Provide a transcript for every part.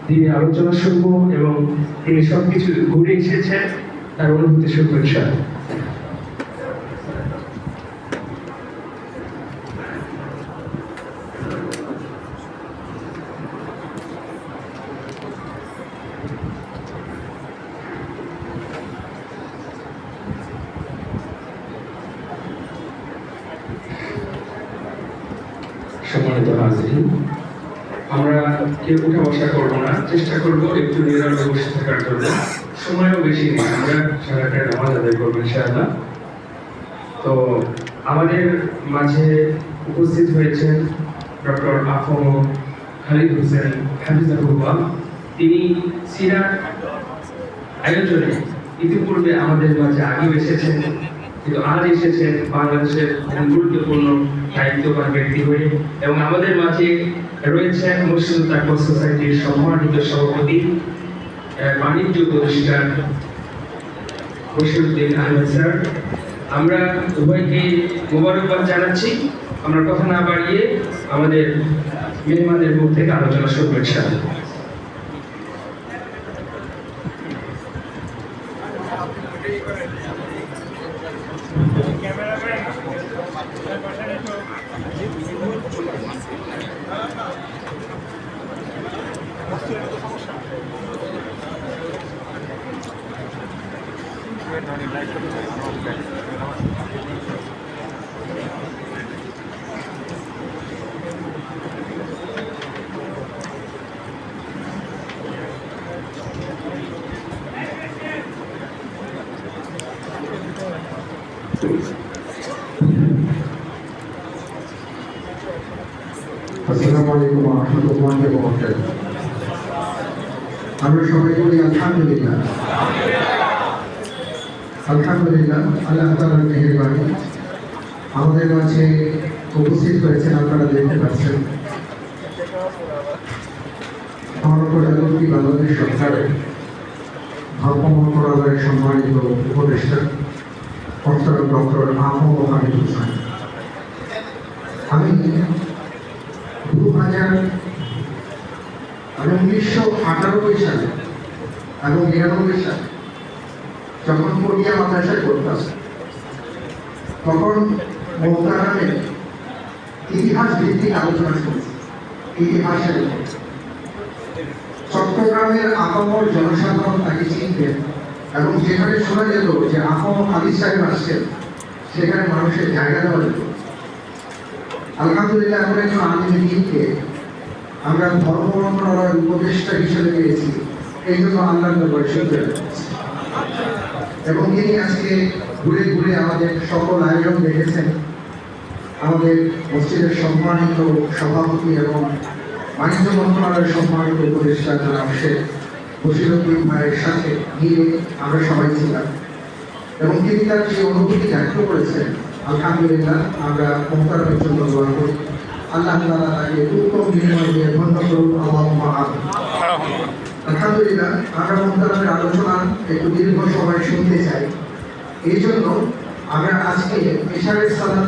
তিনি আলোচনা শুনবো এবং তিনি সবকিছু ঘুরে এসেছেন তার অনুভূতি শুনবো ইনশাআল্লাহ। সম্মানিত হাজিরিন, আমরা কেউ উঠে বসা করবো না, চেষ্টা করবো একটু নিরাপদে বসে থাকার জন্য। সময়ও বেশি নেই, আমরা সারাটা নামাজ আদায় করবো ইনশাআল্লাহ। তো আমাদের মাঝে উপস্থিত হয়েছেন ডক্টর আফম খালিদ হোসেন হাফিজাহুল্লাহ। তিনি সিরাত আয়োজনে ইতিপূর্বে আমাদের মাঝে আগেও এসেছেন, কিন্তু আজ এসেছেন বাংলাদেশের গুরুত্বপূর্ণ দায়িত্ববান ব্যক্তি হয়ে। এবং আমাদের মাঝে রয়েছেন মুসলিম তাকওয়া সোসাইটির সম্মানিত সভাপতি, বাণিজ্য প্রতিষ্ঠান বশিরউদ্দিন আহমেদ স্যার। আমরা উভয়কে মোবারকবাদ জানাচ্ছি। আমরা কথা না বাড়িয়ে আমাদের মেহমানদের মুখ থেকে আলোচনা শুরু ইনশাআল্লাহ। আসসালামু আলাইকুম ওয়া রাহমাতুল্লাহি ওয়া বারাকাতুহু। আমরা সবাই বলি আলহামদুলিল্লাহ। আলহামদুলিল্লাহ, আল্লাহ তাআলার মেহেরবানি আমাদের মাঝে উপস্থিত হয়েছেন। আপনারা দেখতে পাচ্ছেন প্রধানমন্ত্রী বাংলাদেশ সরকারের ধর্ম মন্ত্রণালয়ের সম্মানিত উপদেষ্টা প্রফেসর ডক্টর আহমদ খালিদ হোসেন। আমি 1998 সালে এবং 99 সালে যখন কোরিয়া মাদ্রাসায় পড়তাম, তখন মোহতারামের ইতিহাস ভিত্তিক আলোচনা করেছি। ইতিহাসের চট্টগ্রামের আপামর জনসাধারণ তাকে চিনতেন এবং যেখানে শোনা যেত যে আহম খালিদ সাহেব আসছেন, সেখানে মানুষের জায়গা দেওয়া যেত। আলহামদুলিল্লাহ, এমন একজন আলিমকে আমরা ধর্ম মন্ত্রণালয়ের উপদেষ্টা হিসেবে পেয়েছি। এই জন্য আল্লাহর দরবারে শুকরিয়া জানাচ্ছি। এবং তিনি আজকে ঘুরে ঘুরে আমাদের সকল আয়োজন দেখেছেন। আমাদের মসজিদের সম্মানিত সভাপতি এবং বাণিজ্য মন্ত্রণালয়ের সম্মানিত উপদেষ্টা জনাব শেখ বশিরউদ্দিন ভাইয়ের সাথে নিয়ে আমরা সবাই ছিলাম এবং তিনি তার যে অনুভূতি ব্যক্ত করেছেন, আলহামদুলিল্লাহ, আমরা মোহতারামের জন্য দোয়া করি। আল্লাহ তাআলা তাকে উত্তম বিনিময় দিয়ে ধন্য করুন। আল্লাহুম্মা আমিন। আলহামদুলিল্লাহ, আমরা মোহতারামের আলোচনা একটু দীর্ঘ সময় শুনতে চাই। এই জন্য আমরা আজকে ইশারের সালাত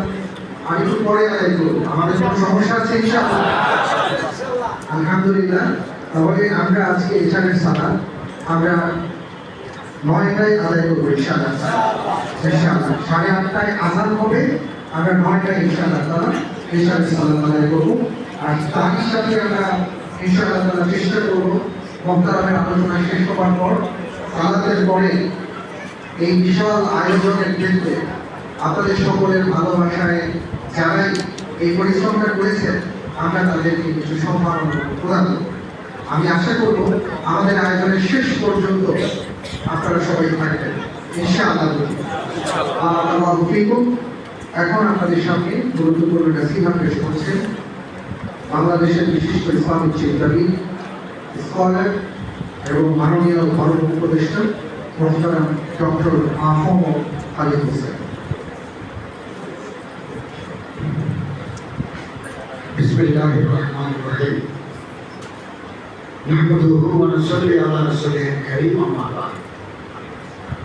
আরেকটু পরে আদায় করব। আমাদের কোনো সমস্যা আছে ইনশাআল্লাহ? আলহামদুলিল্লাহ, তাহলে আমরা আজকে ইশারের সালাত আমরা 9টায় আদায় করবো ইনশাআল্লাহ। 8:30টায় আযান হবে, আমরা 9টায় ইনশাআল্লাহ তাআলা ইশারের সালাত আদায় করবো। আর তার সাথে আমরা ইনশাআল্লাহ তাআলা চেষ্টা করবো মোহতারামের আলোচনা শেষ হওয়ার পর সালাতের পরে এই বিশাল আয়োজনের ক্ষেত্রে আপনাদের সকলের ভালোবাসায় যারাই এই পরিশ্রমটা করেছেন, আমরা তাদেরকে কিছু সম্মাননা প্রদান করব। আমি আশা করব আমাদের আয়োজনের শেষ পর্যন্ত আপনারা সবাই থাকবেন ইনশাআল্লাহ। এখন আপনাদের সামনে গুরুত্বপূর্ণ নাসিহা পেশ করছেন বাংলাদেশের বিশিষ্ট ইসলামিক চিন্তাবিদ, স্কলার এবং মাননীয় ধর্ম উপদেষ্টা প্রফেসর ডক্টর আহমদ খালিদ হোসেন। বিসমিল্লাহির রহমানির রহিম। নাহমাদুহু ওয়া নুসাল্লি আলা রাসূলিল কারীম, আম্মা বা'দ।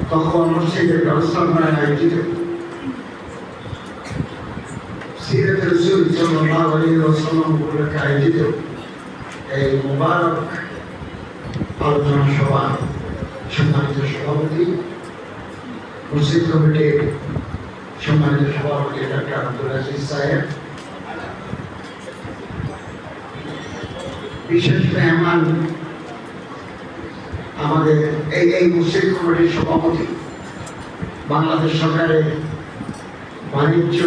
তাকওয়া মসজিদের ব্যবস্থাপনায় আয়োজিত সিরাত রাসূল সাল্লাল্লাহু আলাইহি ওয়াসাল্লাম উপলক্ষে আয়োজিত এই মুবারক আলোচনা সভা সম্মানিত সভাপতি, মসজিদ কমিটির সম্মানিত সভাপতি ডক্টর আব্দুল আজিজ সাহেব, বিশেষ মেহমান আমাদের এই মসজিদ কমিটির সভাপতি, বাংলাদেশ সরকারের বাণিজ্য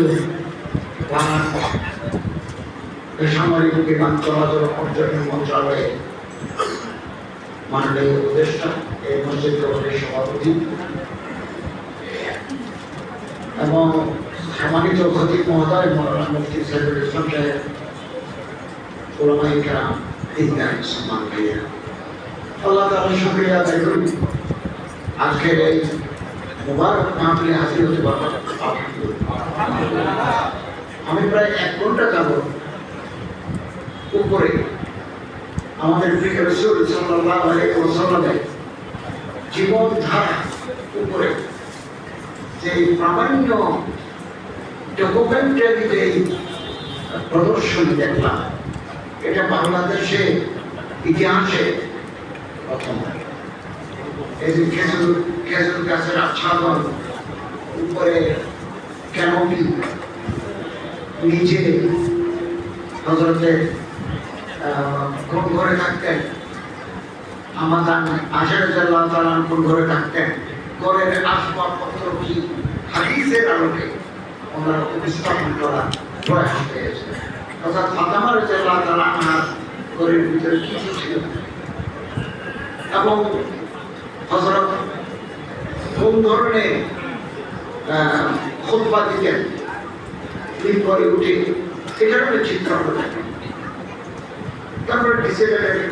বেসামরিক বিমান চলাচল পর্যটন মন্ত্রণালয়ের মাননীয় উপদেষ্টা, এই মসজিদ কমিটির সভাপতি এবং সম্মানিত খতিব মহোদয় মৌলানা মুফতি সাইদুল ইসলাম সাহেব, ওলামায়ে কেরাম, দিনদার মুসলমান ভাইয়েরা, আল্লাহ তাআলার শুকরিয়া আদায় করি আজকের এই মুবারক মাহফিলে হাজির হতে পারলাম। আমি প্রায় 1 ঘন্টা যাবত উপরে আমাদের প্রিয় রাসূল সাল্লাল্লাহু আলাইহি ওয়াসাল্লামের জীবনধারা উপরে যে প্রামাণ্য ডকুমেন্টারি যে প্রদর্শনী দেখলাম, এটা বাংলাদেশে ইতিহাসে প্রথম। এই যে খেজুর গাছের আচ্ছাদন, উপরে ক্যানোপি, নিচে হযরতে কোন ঘরে থাকতেন, আমাদান আশার রাদিয়াল্লাহু তাআলা কোন ঘরে থাকতেন, ঘরের আসবাবপত্র কি হাদিসের আলোকে ওনারা উপস্থাপন করার প্রয়াস পেয়েছে। অর্থাৎ ফাতেমা রাদিয়াল্লাহু তাআলা আনহার ঘরের ভিতরে কিছু ছিল এবং হযরত কোন ধরনের খুতবা দিতেন, মিম্বরে উঠে, এটার একটা চিত্র আমরা দেখলাম। তারপরে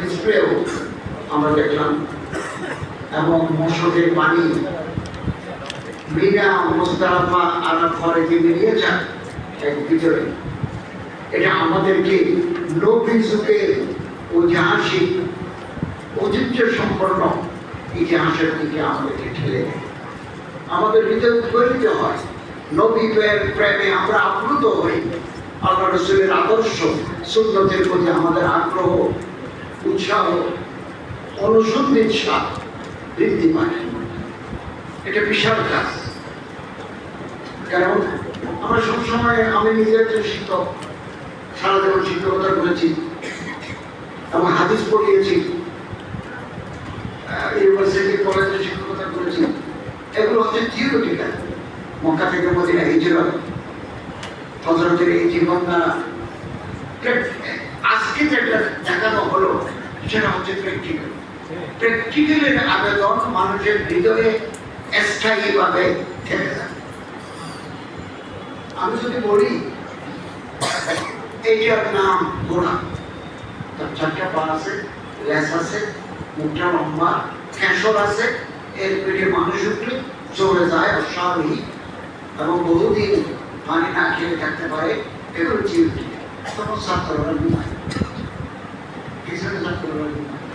ডিসপ্লেও আমরা দেখলাম এবং মসজিদের পানি মিনা মুস্তাফা আরাফারে যে বেরিয়ে যায় এক ভিতরে, এটা আমাদেরকে নবী যুগের ঐতিহাসিক ঐতিহ্য সম্পন্ন ইতিহাসের দিকে আমাদেরকে ঠেলে দেয়। আমাদের হৃদয় উদ্বেলিত হয়, নবী প্রেমে আমরা আপ্লুত হই, আল্লাহ রাসূলের আদর্শ সুন্নতের প্রতি আমাদের আগ্রহ, উৎসাহ, অনুসন্ধিৎসা বৃদ্ধি পায়। এটা বিশাল কাজ। কারণ আমরা সবসময়, আমি নিজে একজন শিক্ষক, সারা জীবন শিক্ষকতা করেছি এবং হাদিস পড়িয়েছি, ইউনিভার্সিটি কলেজে শিক্ষকতা করেছি। এগুলো হচ্ছে থিওরিটিক্যাল। মক্কা থেকে মদিনা হিজরত, হযরতের এই জীবন দ্বারা আজকে যেটা দেখানো হলো সেটা হচ্ছে প্র্যাকটিক্যাল। প্র্যাকটিক্যালের আবেদন মানুষের হৃদয়ে স্থায়ীভাবে থেকে যায়। আমি যদি বলি এইটার নাম ঘোড়া, তার 4টা পা আছে, লেজ আছে, মুখটা লম্বা, ক্যাশর আছে, এর পেটে মানুষ উঠলে চলে যায় অস্বাভাবিক এবং বহুদিন পানি না খেয়ে থাকতে পারে। এগুলো চিন্তা তখন ছাত্ররা ঘুমায়, পিছনে ছাত্ররা ঘুমায়।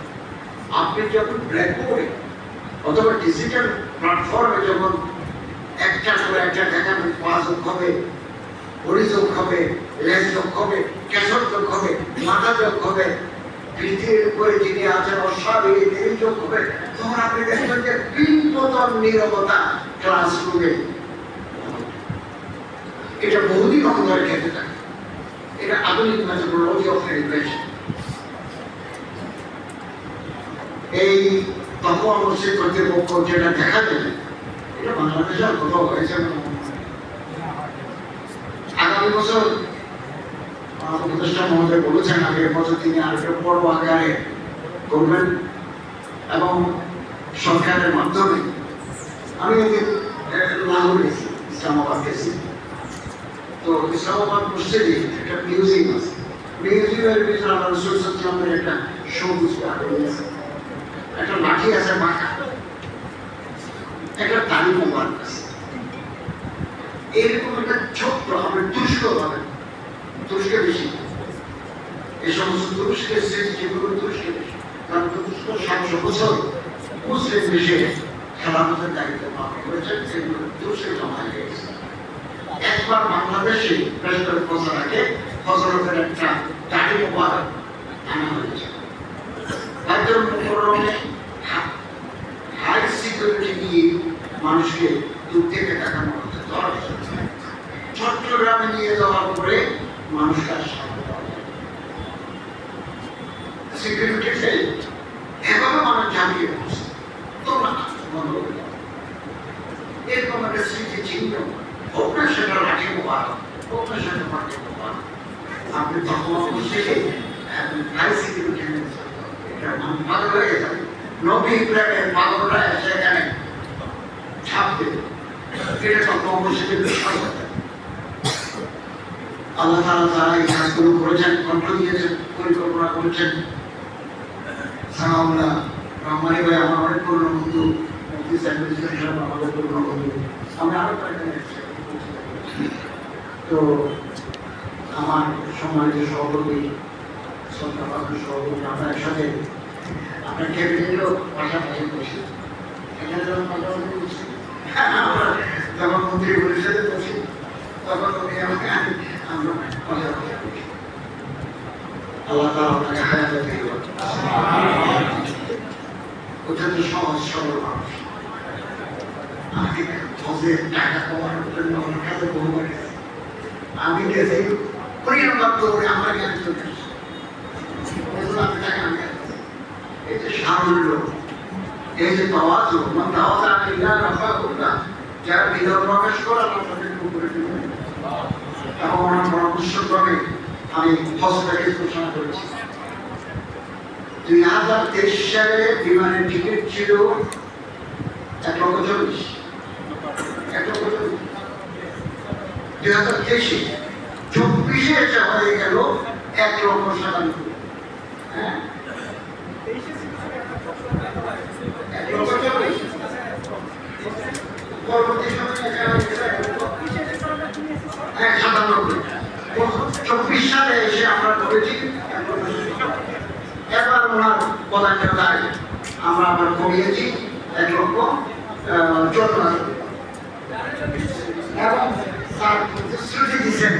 আপনি যখন ব্ল্যাকবোর্ডে অথবা ডিজিটাল প্ল্যাটফর্মে যখন একটা করে একটা দেখাবেন, পা যোগ হবে, ভরি যোগ হবে, লেজ যোগ হবে, কেশর যোগ হবে, মাথা যোগ হবে, পৃথিবীর উপরে যিনি আছেন অস্বাভাবিক তিনি যোগ হবে, তখন আপনি দেখবেন যে পিনপতন নীরবতা ক্লাসরুমে। এটা বহুদিন অন্ধকারে খেতে থাকে। এটা আধুনিক মেথোডোলজি অফ এডুকেশন। এই তখন মসজিদ কর্তৃপক্ষ যেটা দেখা যায়, এটা বাংলাদেশে আর কোথাও হয়েছে না। আগামী বছর উপদেষ্টা মহোদয় বলেছেন, আগের বছর তিনি আরেকটা বড় আকারে করবেন এবং সরকারের মাধ্যমে। আমি লাহোর গেছি, ইসলামাবাদ গেছি, তো ইসলামাবাদ মসজিদে একটা মিউজিয়াম আছে। মিউজিয়ামের ভিতরে আল্লাহ রাসূল সাল্লাল্লাহু আলাইহি ওয়াসাল্লামের একটা সবুজ পাগড়ি আছে, একটা লাঠি আছে বাঁকা, একটা দাড়ি মোবারক আছে। এরকম একটা ছোট্ট, আমরা তুরস্ক ভাবে, তুরস্কে বেশি এই সমস্ত তুরস্কের স্মৃতি, যেগুলো তুরস্কে বেশি, কারণ তুরস্ক 700 বছর মুসলিম দেশে খেলাফতের দায়িত্ব পালন করেছেন, সেগুলো তুরস্কে জমা হয়ে গেছে। একবার বাংলাদেশে বেশ কয়েক বছর আগে হযরতের একটা দাড়ি মোবারক আনা হয়েছে। বাইতুল মুকাররমে মানুষকে দূর থেকে দেখানো হচ্ছে। চট্টগ্রামে নিয়ে যাওয়ার পরে মানুষকে আর সামনে পাওয়া যায় সিকিউরিটি ফেল, এভাবে মানুষ ঝাঁপিয়ে পড়ছে। তোমরা বন্ধ করে দাও। এরকম একটা স্মৃতি চিহ্ন হোক না সেটা লাঠি মোবাইল, হোক না সেটা মাঠে মোবাইল, আপনি তখন অবশ্যই হাই সিকিউরিটি এটা পাগল হয়ে যাবে। নবী ইব্রাহিমের পাগলরা সেখানে ছাপ দেবে, এটা তখন অবশ্যই বিষয় হবে। আল্লাহ তাআলা তারা এই কাজগুলো করেছেন, কণ্ঠ দিয়েছেন, পরিকল্পনা করেছেন। সালামুল্লাহ রহমানি ভাই আমার অনেক পুরনো বন্ধু, মুফতি সাহেব সাহেব আমাদের পুরনো বন্ধু। আমি আরো কয়েকজন তো আমার সম্মানিত সভাপতি শ্রদ্ধাভাজন সভাপতি, আমরা একসাথে আপনার ক্যাবিনেটেও পাশাপাশি বসি, এখানে যখন পাশাপাশি বসি, যখন মন্ত্রী পরিষদে বসি তখন উনি আমাকে আমরা পাশাপাশি বসি। আল্লাহ তাআলা আপনাকে হায়াতে দিন। অত্যন্ত সহজ সরল মানুষ। আমি হজের টাকা কমানোর জন্য আমার কাছে বহুবার গেছি। আমি গেছি উনি আমার দৌড়ে আমার জ্ঞান চলে আসে, আমি টাকা আমি এই যে সারল্য, এই যে তাওয়াজু, মান তাওয়াজা ইলা রাফাহুল্লাহ, যার হৃদয় প্রকাশ করা আপনাদের উপরে দিবেন। এবং ওনার পরামর্শক্রমে আমি হজ প্যাকেজ ঘোষণা করেছি। 2023 সালে বিমানের টিকিট ছিল 1,40,000। 2023 24-এ এটা হয়ে গেল 1,97,000। হ্যাঁ, 1,40,000 পরবর্তী সময়ে 1,97,000। 24 সালে এসে আমরা করেছি। এবার ওনার পদাঙ্কের আমরা আবার কমিয়েছি 1,14,000। এবং তার প্রতিশ্রুতি দিচ্ছেন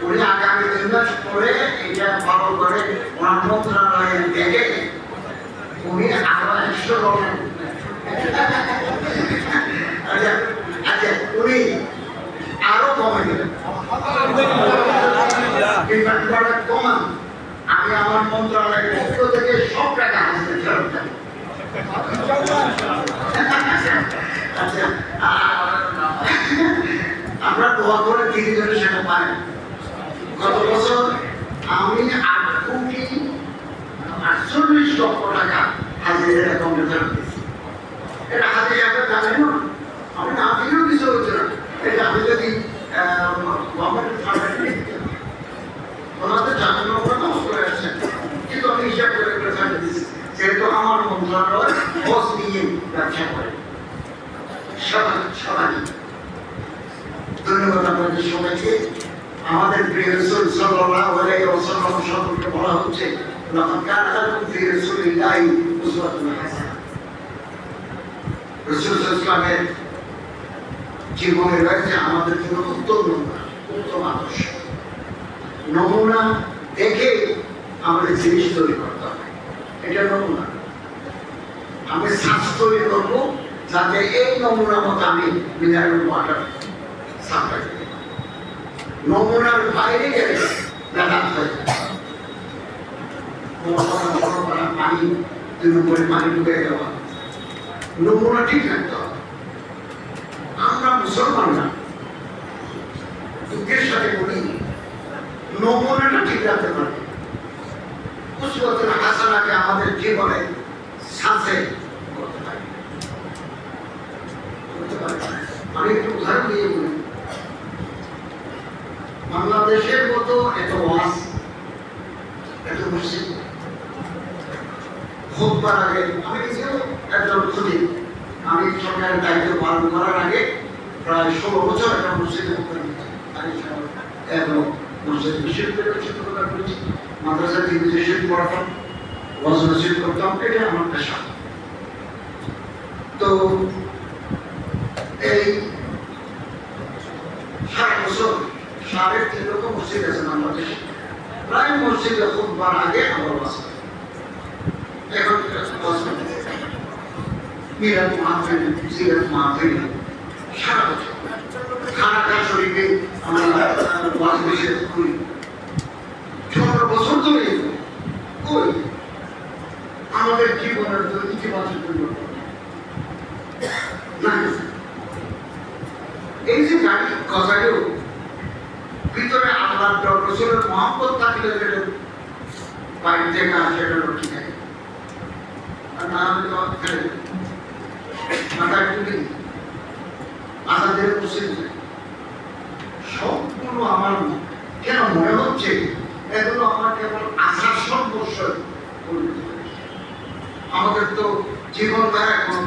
উনি আগামী 2 মাস পরে এটা ফলো করে ওনার মন্ত্রণালয়ে দেখে উনি আরো 100 লোক আচ্ছা উনি আরো কমে দেবেন। কমান আমি আমার মন্ত্রণালয়ের পক্ষ থেকে সব টাকা হাসতে ফেরত দেব। আচ্ছা আমরা দোয়া করে ধীরে ধীরে সেটা পাই। গত বছর আমি 8,48,00,000 টাকা হাজিরের অ্যাকাউন্টে ফেরত দিয়েছি। এটা হাজির একটা জানেন না, আমি না দিলেও কিছু হচ্ছে না। এটা আমি যদি গভর্নমেন্ট ওনাদের জানানো করে আসছেন, কিন্তু আমি হিসাব করে ফেরত দিচ্ছি, যেহেতু আমার মন্ত্রণালয় বস নিয়ে ব্যবসা করে। সবাই ধন্যবাদ আপনাদের সবাইকে। আমাদের প্রিয় রাসূল সাল্লাল্লাহু আলাইহি ওয়াসাল্লাম সম্পর্কে বলা হচ্ছে, লাকাদ কানা লাকুম ফি রাসূলিল্লাহি উসওয়াতুন হাসানাহ। রাসূল সাল্লাল্লাহু আলাইহি ওয়াসাল্লামের জীবনে রয়েছে আমাদের জন্য উত্তম নমুনা, উত্তম আদর্শ। নমুনা দেখে আমাদের জিনিস তৈরি করতে হবে, এটা নমুনা। আমি শ্বাস তৈরি করবো যাতে এই নমুনা মতো আমি মিনারেল ওয়াটার সাপ্লাই করি। নমুনার বাইরে গেলে ব্যাঘাত হয়ে যায়। পানি 2 নম্বরে পানি ঢুকে যাওয়া, নমুনা ঠিক রাখতে হবে। আমরা মুসলমানরা দুঃখের সাথে বলি নমুনাটা ঠিক রাখতে পারি। উসওয়াতুন হাসানাকে আমাদের জীবনে সাথে করতে পারি। আমি একটু উদাহরণ দিয়ে বলি, বাংলাদেশের মতো এত ওয়াজ, এত মসজিদ, খুতবার আগে আমি নিজেও একজন খুঁজি। আমি সরকারের দায়িত্ব পালন করার আগে প্রায় 16 বছর একটা মসজিদে এবং মসজিদ বিশ্ববিদ্যালয়ে শিক্ষকতা করেছি, মাদ্রাসা টিভিশন পড়াতাম, ওয়াজ নসিহত করতাম, এটা আমার পেশা। তো এই 7 বছর 3.5 লক্ষ মসজিদ আছে বাংলাদেশে। প্রায় মসজিদে খুতবার আগে আমার ওয়াজ হয়। এখন মিলাদ মাহফিল, সিরাত মাহফিল, সারা বছর খানাটা শরীরে আমরা ওয়াজ বিশেষ করি 14 বছর ধরে করি আমাদের জীবনের তো ইতিবাচক পরিবর্তন না। এই যে গাড়ি গজালেও ভিতরে আল্লাহ রসুলের মহব্বত থাকলে যেটা বাইরে থেকে আসে এটা রক্ষী থাকে আর না হলে তো ফেলে মাথায় তুলি আজাদের বসে যায় সবগুলো আমার কেন মনে হচ্ছে এগুলো আমার কেবল আশার সর্বস্ব আমাদের তো জীবনধারা কোনো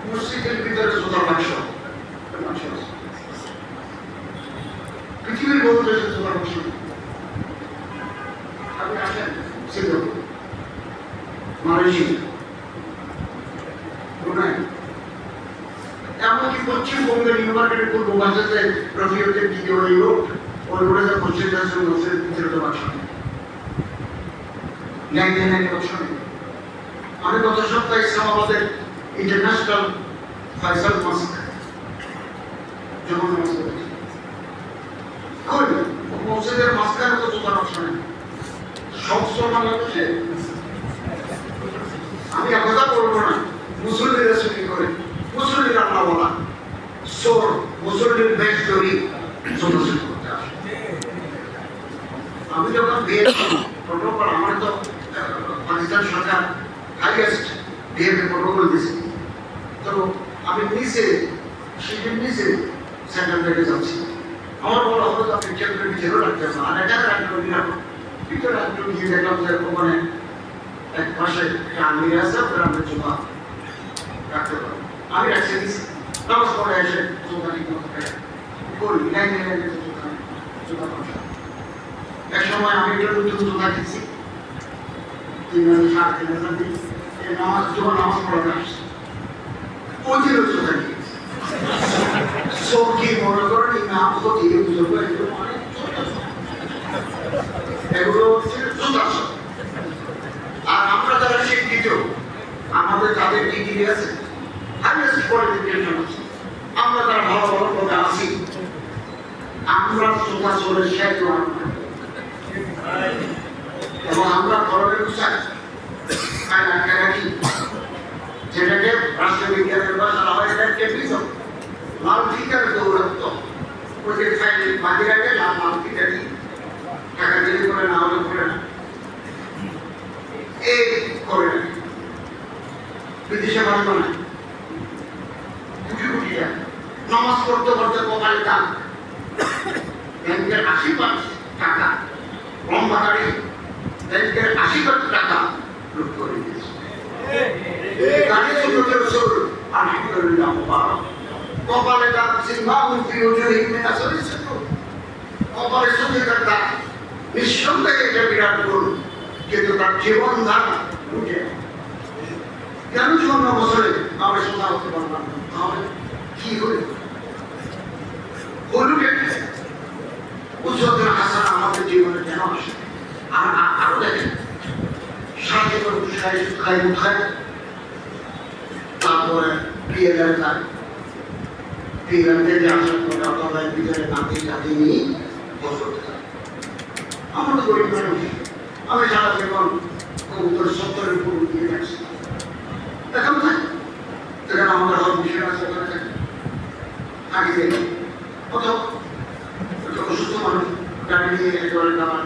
মসজিদের ভিতরে জোতার বাক্স পৃথিবীর বহু দেশে জোতার বাক্স আপনি আসেন সিঙ্গাপুর মালয়েশিয়া ব্রুনাই এমনকি পশ্চিমবঙ্গের নিউ মার্কেটের পূর্ব বাজারে রফিউদের দিকে ওই রোড ওই রোডে যে মসজিদ আছে মসজিদের ভিতরে তো বাক্স নেই ল্যান্ডলাইনের বাক্স নেই। আমি গত সপ্তাহে ইসলামাবাদের ইন্টারন্যাশনাল ফয়সাল মস্ক যেমন মসজিদের মাঝখানে তো জোতার বাক্স নেই সব বাংলাদেশে। আমি কথা বলবো না মুসল্লিরা ছুটি করে মুসল্লির আল্লাহ বলা সোর মুসল্লির বেশ তৈরি ছোটাছুটি করতে আসে। আমি যখন বিয়ে প্রোটোকল আমার তো পাকিস্তান সরকার হাইয়েস্ট বিএপি প্রোটোকল দিয়েছে তো আমি নিচে সিটের নিচে সেন্টার থেকে যাচ্ছি আমার বলা হলো আপনি চেয়ারের ভিতরেও রাখতে হবে আর এখানে রাখতে হবে ভিতরে একটু গিয়ে দেখলাম যে ওখানে এক পাশে একটা আলমিরা আছে ওখানে আমরা জমা রাখতে পারবো। আমি রাখছি দিচ্ছি নামাজ পড়ে এসে জমা ঠিক মতো করি লাইনে লাইনে জমা এক সময় আমি একটা নতুন জমা দিচ্ছি 3,000 দিই নামাজ জমা নামাজ পড়াতে আসছি ওই দিন জমা দিয়েছি সব কি মনে করেন এই নাম তো দিয়ে বুঝবো এগুলো অনেক এগুলো হচ্ছে জুতা আর আমরা যারা শিক্ষিত আমাদের যাদের ডিগ্রি আছে হাইয়েস্ট কোয়ালিফিকেশন আছে আমরা যারা ভালো ভালো পদে আছি আমরা জুতা চলে শেষ এবং আমরা ধরনের উৎসাহ যেটাকে রাষ্ট্রবিজ্ঞানের ভাষা হয় এটা টেপিজম লাল ফিকার দৌড়ত্ব ওই যে ফাইল বাজিরাকে লাল ফিকারি টাকা দিলে করে না হলে করে না এই করে না বিদেশে ভালো না কোটি কোটি নামাজ পড়তে পড়তে কপালে দাম ব্যাংকের 80% টাকা লম্বা গাড়ি ব্যাংকের 80% টাকা লুট করে দিয়েছে গাড়ি চলতে চলতে আলহামদুলিল্লাহ কপালে দাম সিংহা উঠি উঠে হিমে আসলে কপালে চলতে থাকতা নিঃসন্দেহে এটা বিরাট ভুল কিন্তু তার জীবন ধারা উঠে কেন 14 বছরে আমরা সোজা হতে পারলাম তাহলে কি হলো হলুকে উজ্জ্বল হাসান আমাদের জীবনে কেন আসে আর আরো দেখেন সাথে করে উঠায় তারপরে পিএলএর যায় পিএলএর থেকে আসার পরে অথবা ভিতরে নাতি টাতি নিয়ে বছর আমরা তো গরিব মানুষ আমি সারা জীবন কবুতর 70-এর উপর দিয়ে রাখছি দেখান থাকে সেখানে আমাদের হল মিশন আছে ওখানে থাকে আগে দেখি অথবা অসুস্থ মানুষ গাড়ি নিয়ে একেবারে নামার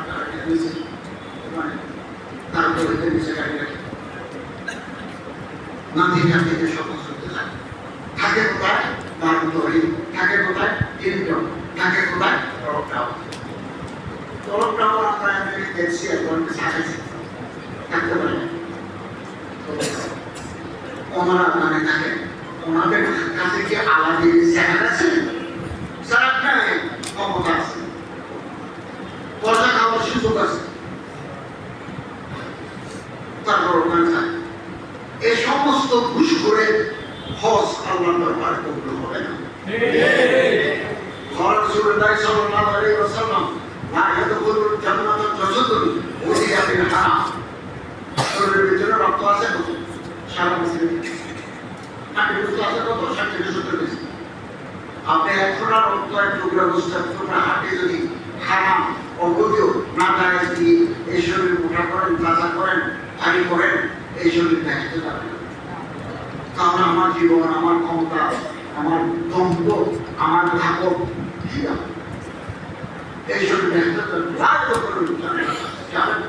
নিচে মানে তারপরে নিচে গাড়ি রাখে নাতি টাতিতে সমস্ত থাকে থাকে কোথায় দারুণ থাকে কোথায় ইনকাম থাকে কোথায় তরফটাও আমরা দেখছি এখন সাজাইছি থাকতে পারে ওনারা মানে থাকে ওনাদের কাছে কি আলাদা স্যালাড আছে স্যালাড নাই ক্ষমতা আছে পয়সা খাওয়ার সুযোগ আছে তারপর ওখানে থাকে এই সমস্ত ঘুষ করে হজ আল্লাহ দরবার কবুল হবে না রাসূলুল্লাহ সাল্লাল্লাহু আলাইহি ওয়াসাল্লাম না ইয়াদখুলুল জান্নাতা জাসদুন উযিয়া বিল হারাম শরীরের ভিতরে রক্ত আছে সারা মুসলিম হাঁটি বুঝতে আছে কত 60 থেকে 70 কেজি। আপনি এক ফোঁটা রক্ত এক টুকরা বুঝতে ফোঁটা হাঁটি যদি হারাম অবৈধ না জায়েজ দিয়ে এই শরীর মোটা করেন, তাজা করেন, ভারী করেন, এই শরীর দেখতে যাবে না। তাহলে আমার জীবন, আমার ক্ষমতা, আমার দম্ভ, আমার ধাপক কি যাবে? এই শরীর দেখতে যাবে করে যাবেন।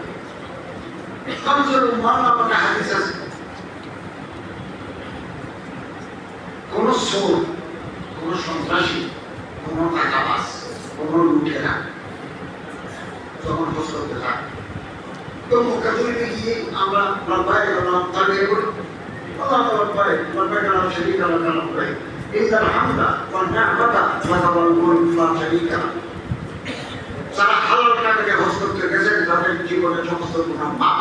কমজোর মান আমাকে হাদিস আছে, কোন চোর, কোন সন্ত্রাসী, কোন টাকাবাজ, কোন লুটেরা যখন হজ করতে থাকে তো মক্কা শরীফে গিয়ে আমরা লব্বাইক আল্লাহুম্মা তালবিয়া করি, আল্লাহু আকবার, লব্বাইক লা শারীকা লাক লব্বাইক, ইন্নাল হামদা ওয়ান নি'মাতা লাকা ওয়াল মুলক লা শারীকা লাক। যারা হালাল টাকাকে হজ করতে গেছেন তাদের জীবনের সমস্ত গুনাহ মাফ।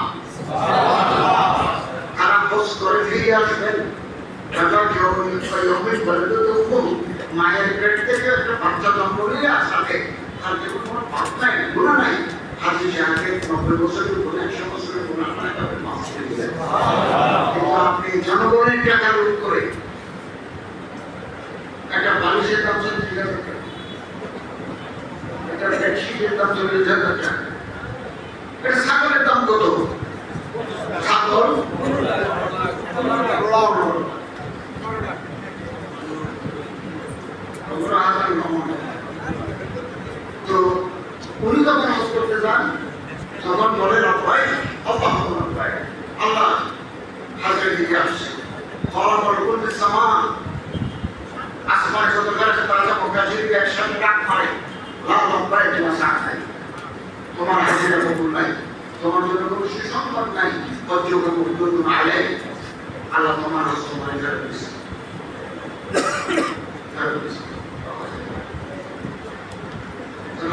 তারা হজ করে ফিরে আসবেন, মায়ের পেট থেকে একটা বাচ্চা জন্ম নিয়ে আসাতে তার যেমন কোনো পাপ নাই, গুণা নাই। হাজি সাহেবের 90 বছরের উপরে 100 বছরের গুণা নাই, তবে মাফ করে দিলেন। কিন্তু আপনি জনগণের টাকা লুট করে একটা বালিশের দাম 40,000 টাকা, একটা বেডশিটের দাম 40,000 টাকা, একটা ছাগলের দাম কত? ছাগল তো উনি যখন হজ করতে যান তখন বলেন আল্লাহ হাজের দিকে আসছে, আসমান যত করেছে তারা যখন গাছের একসাথে ডাক মারে, তোমার হাজিরা কবুল নাই, তোমার জন্য কোনো সুসংবাদ নাই, আল্লাহ তোমার হজ তোমার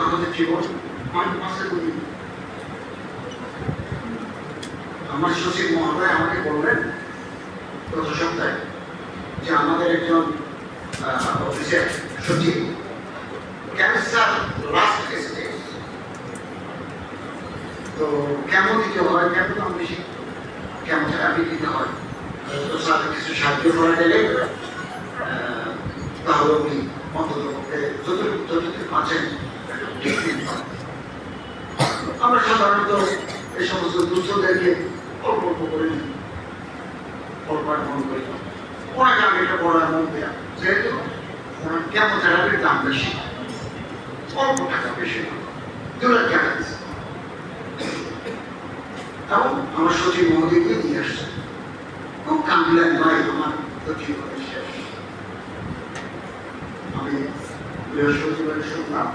আমাদের জীবন মাসে করি। আমার সচিব মহোদয় আমাকে বললেন গত সপ্তাহে যে আমাদের একজন অফিসের সচিব ক্যান্সার লাস্ট স্টেজ, তো কেমন দিতে হয়, কেমন দাম বেশি, কেমন থেরাপি দিতে হয়, তো সাথে কিছু সাহায্য করা গেলে তাহলে উনি অন্তত যতটুকু আছেন আমরা সাধারণত এই সমস্ত দুঃস্থদেরকে অল্প অল্প করে নিই, অল্প অ্যামাউন্ট করি, অনেক আগে একটা বড় অ্যামাউন্ট দেওয়া, যেহেতু কেমোথেরাপির দাম বেশি, অল্প টাকা বেশি, 2 লাখ টাকা দিচ্ছে। এবং আমার সচিব মহোদয়কে নিয়ে আসছে, খুব কাঁদলেন, ভাই আমার তো জীবনের শেষ। আমি বৃহস্পতিবার শুনলাম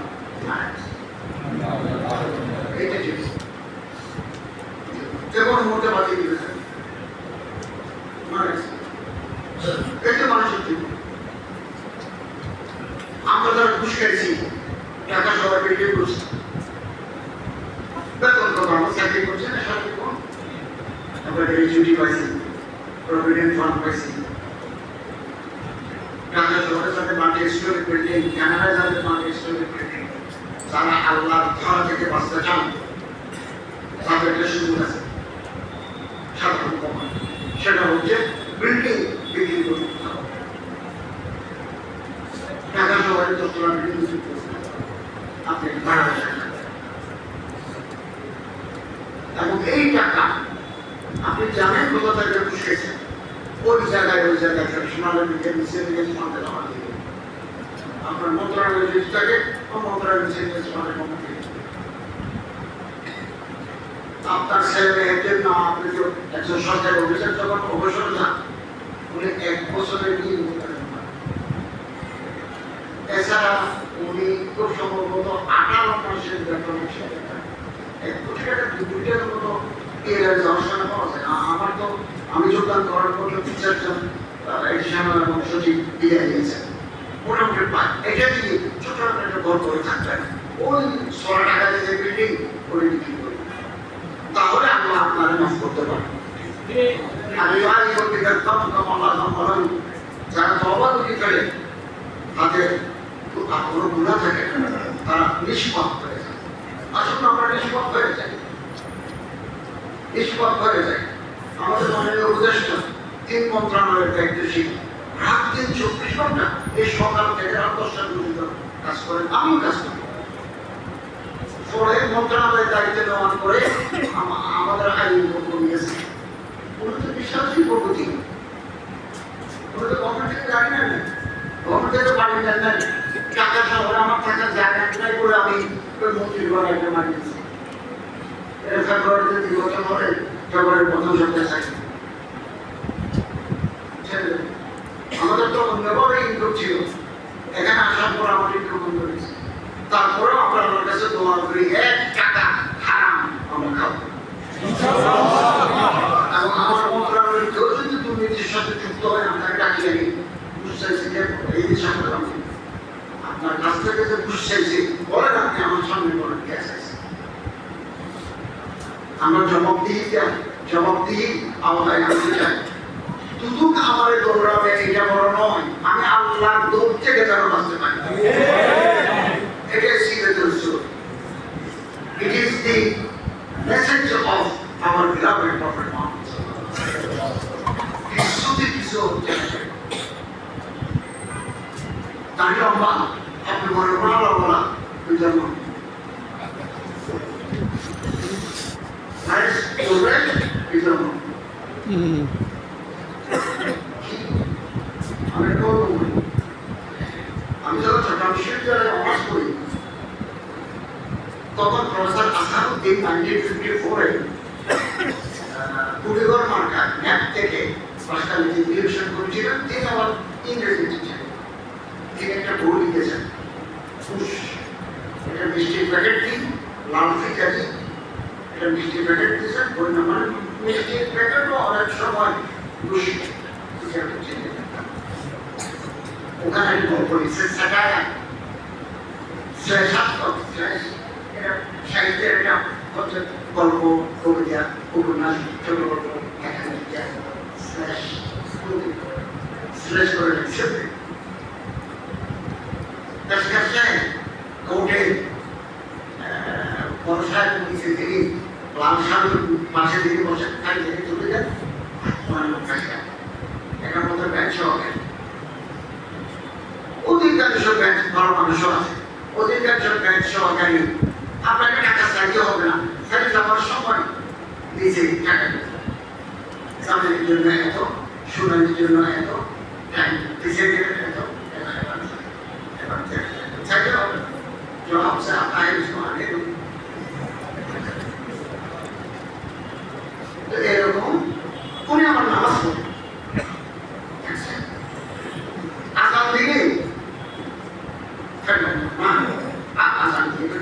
এইটা জিনিস যেমন মধ্যে বাতিল দিয়েছে, এটা মানুষের জীবন। আমরা যারা ঘুষ খাইছি, টাকা সবাই পেটে করছি, বেতন কত আমরা চাকরি করছি না, সারা জীবন আমরা গ্র্যাচুইটি পাইছি, প্রভিডেন্ট ফান্ড পাইছি, ঢাকা শহরে যাদের মাল্টি স্টোরি বিল্ডিং, কানাডায় যাদের মাল্টি স্টোরি বিল্ডিং, যারা আল্লাহর ধরা থেকে বাঁচতে চান তাদের একটা সুযোগ আছে, সাধারণ প্রমাণ, সেটা হচ্ছে বিল্ডিং বিক্রি করতে হবে। ঢাকা শহরে 10 তলা বিল্ডিং বিক্রি করতে হবে, আপনি ভাড়া এবং এই টাকা আপনি জানেন কোথা থেকে বসেছেন, ওই জায়গায় ট্রাডিশনালের দিকে নিচে দিকে সমাজে জমা দিয়ে আপনার মন্ত্রণালয়ের জিনিসটাকে মন্ত্রণালয়ের নিচে নিয়ে সমাজে জমা দিয়ে আপনার ছেলে মেয়েদের না, আপনি তো একজন সরকারি অফিসার যখন অবসর যান উনি 1 বছরের নিয়ে নিতে পারেন। এছাড়া উনি খুব সম্ভবত 18 মাসের বেতন 1 কোটি টাকা 2 কোটি টাকার মতো এর জনসংখ্যা পাওয়া যায়। আমার তো আমি যোগদান করার পর 3-4 জন এডিশনাল এবং সচিব দিয়ে দিয়েছেন, মোটামুটি পায়। এটা দিয়ে ছোট একটা ঘর করে থাকবেন, ওই 16 টাকা দিয়ে বিল্ডিং করে বিক্রি করি, তাহলে আল্লাহ আপনারা মাফ করতে পারেন। আমি যারা তওবা করে তাদের কোনো গুনাহ থাকে তারা নিষ্পাপ হয়ে যায়। আসলে আমরা নিষ্পাপ হয়ে যাই, নিষ্পাপ হয়ে যায়। আমাদের মাননীয় উপদেষ্টা 3 মন্ত্রণালয়ের দায়িত্বশীল রাত দিন 24 ঘন্টা, এই সকাল থেকে রাত 10টা পর্যন্ত কাজ করেন, আমিও কাজ করি। পরে মন্ত্রণালয়ের দায়িত্ব নেওয়ার পরে আমাদের আইন কমিয়েছে, উনি তো বিশ্বাসই প্রগতি, উনি তো গভর্নমেন্ট থেকে গাড়ি নেন, গভর্নমেন্ট থেকে বাড়ি নেন না, টাকা শহরে আমার থাকার জায়গা নাই করে আমি মন্ত্রীর ঘরে একটা মানিয়েছি। এটা ফেব্রুয়ারিতে 2 বছর পরে, ফেব্রুয়ারির প্রথম সপ্তাহে চাকরি। আমাদের তো অন্যভাবে ইনকাম ছিল, এখানে আসার পর আমার ইনকাম বন্ধ হয়েছে। তারপরেও আমরা আমার কাছে দোয়া করি 1 টাকা হারাম আমরা খাবো। এবং আমার মন্ত্রণালয়ের কেউ যদি দুর্নীতির সাথে যুক্ত হয়, আমরা ডাকি আনি, ঘুষ চাইছি যে এই বিষয়ে আপনার কাছ থেকে যে ঘুষ চাইছি বলেন, আপনি আমার সামনে বলেন কে চাইছি। আমরা জবাবদিহি আওতায় আনতে চাই। শুধু আমার দৌড়াবে এটা বড় নয়, আমি আল্লাহর দৌড় থেকে যেন বাঁচতে পারি, এটাই সিক্রেটের সুর। It is the message of our beloved Prophet Muhammad. কিছু তাই লম্বা আপনি মনে করা বলা জন্য আমি যখন চট্টগ্রাম বিশ্ববিদ্যালয়ে অনার্স করি, তখন প্রফেসর আসাদুদ্দিন 1954-এ কুড়িগড় মার্কা ম্যাপ থেকে রাষ্ট্রনীতি নিরীক্ষণ করেছিলেন। তিনি আমার ইংরেজি টিচার, তিনি একটা বই লিখেছেন, এটা মিষ্টির প্যাকেট দিন, লাল ফিকারি, এটা মিষ্টির প্যাকেট দিয়েছেন, বই নাম্বার মিষ্টির প্যাকেটও অনেক সময় ওখানে গল্প লিখছে, সাহিত্যের একটা হচ্ছে গল্প, কবিতা, উপন্যাস, ছোট গল্প, করে লিখছে। কোর্টে বর্ষায় তিনি লাল সাধুর পাশে দিকে বসে খাই থেকে চলে যান, এটার মধ্যে ব্যাংক হবে। অধিকাংশ ব্যাংক ভালো মানুষও আছে, অধিকাংশ ব্যাংক সহকারী আপনাকে টাকা চাইতে হবে না, খালি যাওয়ার সময় নিজে টাকা জামিনের জন্য এত, শুনানির জন্য এত, এত চাইতে হবে। জবাব সে আপনার এরকম উনি আমার নামাজ পড়ে আজান দিলে আজান দিলে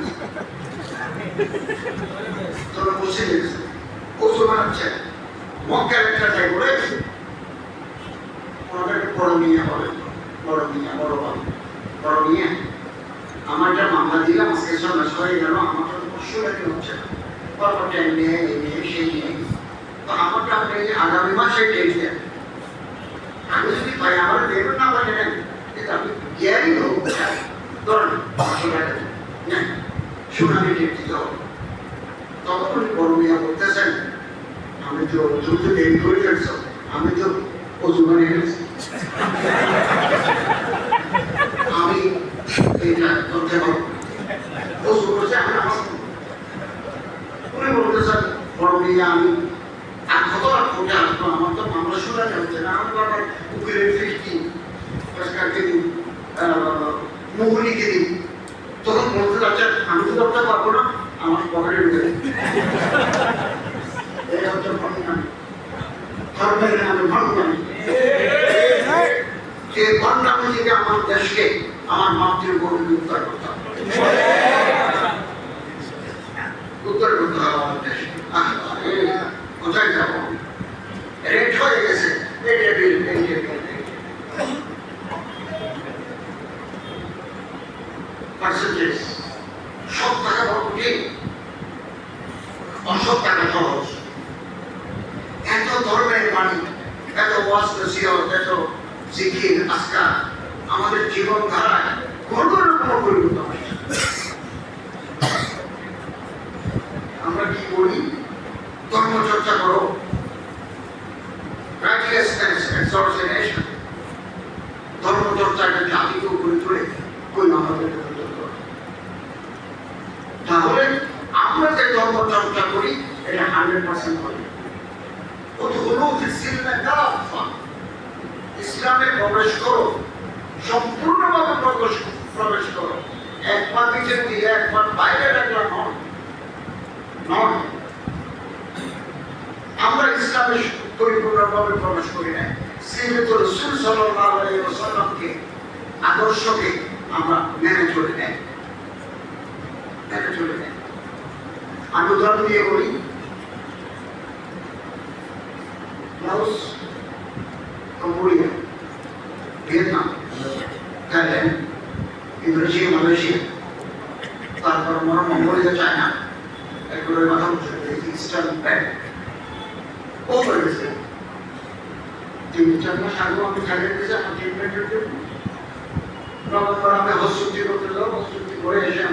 তোরা বসে গেছে ওষুধ বানাচ্ছে মক্কার একটা যাই করে ওনাদেরকে বড় মিয়া বলে, বড় মিয়া, বড় বাবু, বড় মিয়া আমার একটা মামলা দিলাম, আজকে সন্ধ্যা হয়ে গেল, আমার তো পরশুরাটি হচ্ছে না, পরপর টাইম নিয়ে এই নিয়ে সেই নিয়ে, তো আমারটা আপনি আগামী মাসে ডেট দেন, আমি যদি পাই আমার দেবেন না পাই নেন, কিন্তু আমি জ্ঞানী হোক ধরেন 500 টাকা নেন, শুনানি ডেট দিতে হবে। তখন উনি বড় মিয়া বলতেছেন, আমি তো দ্রুত দেরি করে ফেলছ, আমি তো অজু বানিয়ে ফেলছি, আমি এইটা করতে পারবো, অজু করছে আমি নামাজ পড়ব। উনি বলতেছেন বড় মিয়া আমি আর কত আর কোর্টে আসবো, আমার তো মামলা শুনানি হচ্ছে না, আমি বাবার উকিলের ফিস দিই, সরকারকে দিই, মুহুরিকে দিই। তখন বলতে যাচ্ছে আমি তো করতে পারবো না, আমার পকেটে ঢুকে দিই। এই হচ্ছে ভণ্ডামি, ধর্মের নামে ভণ্ডামি। যে ভণ্ডামি থেকে আমার দেশকে, আমার মাতৃভূমিকে উদ্ধার করতে হবে, উদ্ধার করতে হবে আমার দেশকে। কোথায় যাবো? রেট হয়ে গেছে, পার্সেন্টেজ সব টাকা বড় কঠিন, অসব টাকা সহজ। এত ধর্মের বাণী, এত ওয়াজ নসিহত, এত জিকির আজকাল আমাদের জীবনধারায় কোনো রকম পরিবর্তন আসছে। আমরা কি করি? ধর্ম চর্চা করো, righteousness, exhortation, ফিসিলমে কাফা, ইসলামে প্রবেশ করো, সম্পূর্ণভাবে প্রবেশ করো। একবার নিচে দিয়ে একবার বাইরে রাখলাম নয়। আমরা ইসলামে পরিপূর্ণভাবে প্রবেশ করি না। সিরাতুর রাসূল সাল্লাল্লাহু আলাইহি ওয়াসাল্লামকে আদর্শকে আমরা মেনে চলে নেই। আমি উদাহরণ দিয়ে বলি, Laos, Cambodia, Vietnam, Thailand, Indonesia, Malaysia, তারপর মঙ্গোলিয়া, চায়না, এগুলো মাথা উঁচু ইস্টার্ন ব্যান্ড ও করে গেছে। 3-4 মাস আগেও আমি থাইল্যান্ড গেছি আমার ট্রিটমেন্টের জন্য। নভেম্বর আমি হস্তচুক্তি করতে যাবো, হস্তচুক্তি করে এসে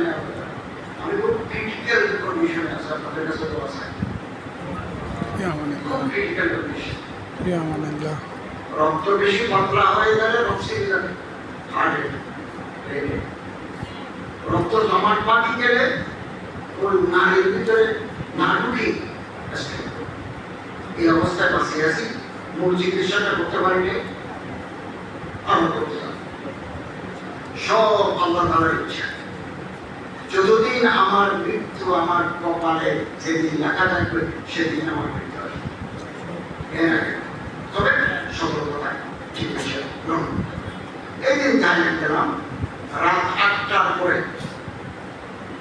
আমি খুব ক্রিটিক্যাল কন্ডিশনে আছি। আপনাদের কাছে তো আছে, খুব ক্রিটিক্যাল কন্ডিশন। রক্ত বেশি পাতলা হয়ে গেলে রক্সিল যাবে, হার্টে রক্ত জমাট পানি গেলে ওই নারীর ভিতরে না ঢুকি এই অবস্থায় বাঁচিয়ে আছি। মূল চিকিৎসাটা করতে পারিনি, আমরা করতে যাব। সব আল্লাহ তাআলার ইচ্ছা। যতদিন আমার মৃত্যু আমার কপালে যেদিন লেখা থাকবে সেদিন আমার মৃত্যু আসবে। এর আগে তবে সতর্কতা চিকিৎসা গ্রহণ। এই দিন জানিয়ে গেলাম রাত 8টার পরে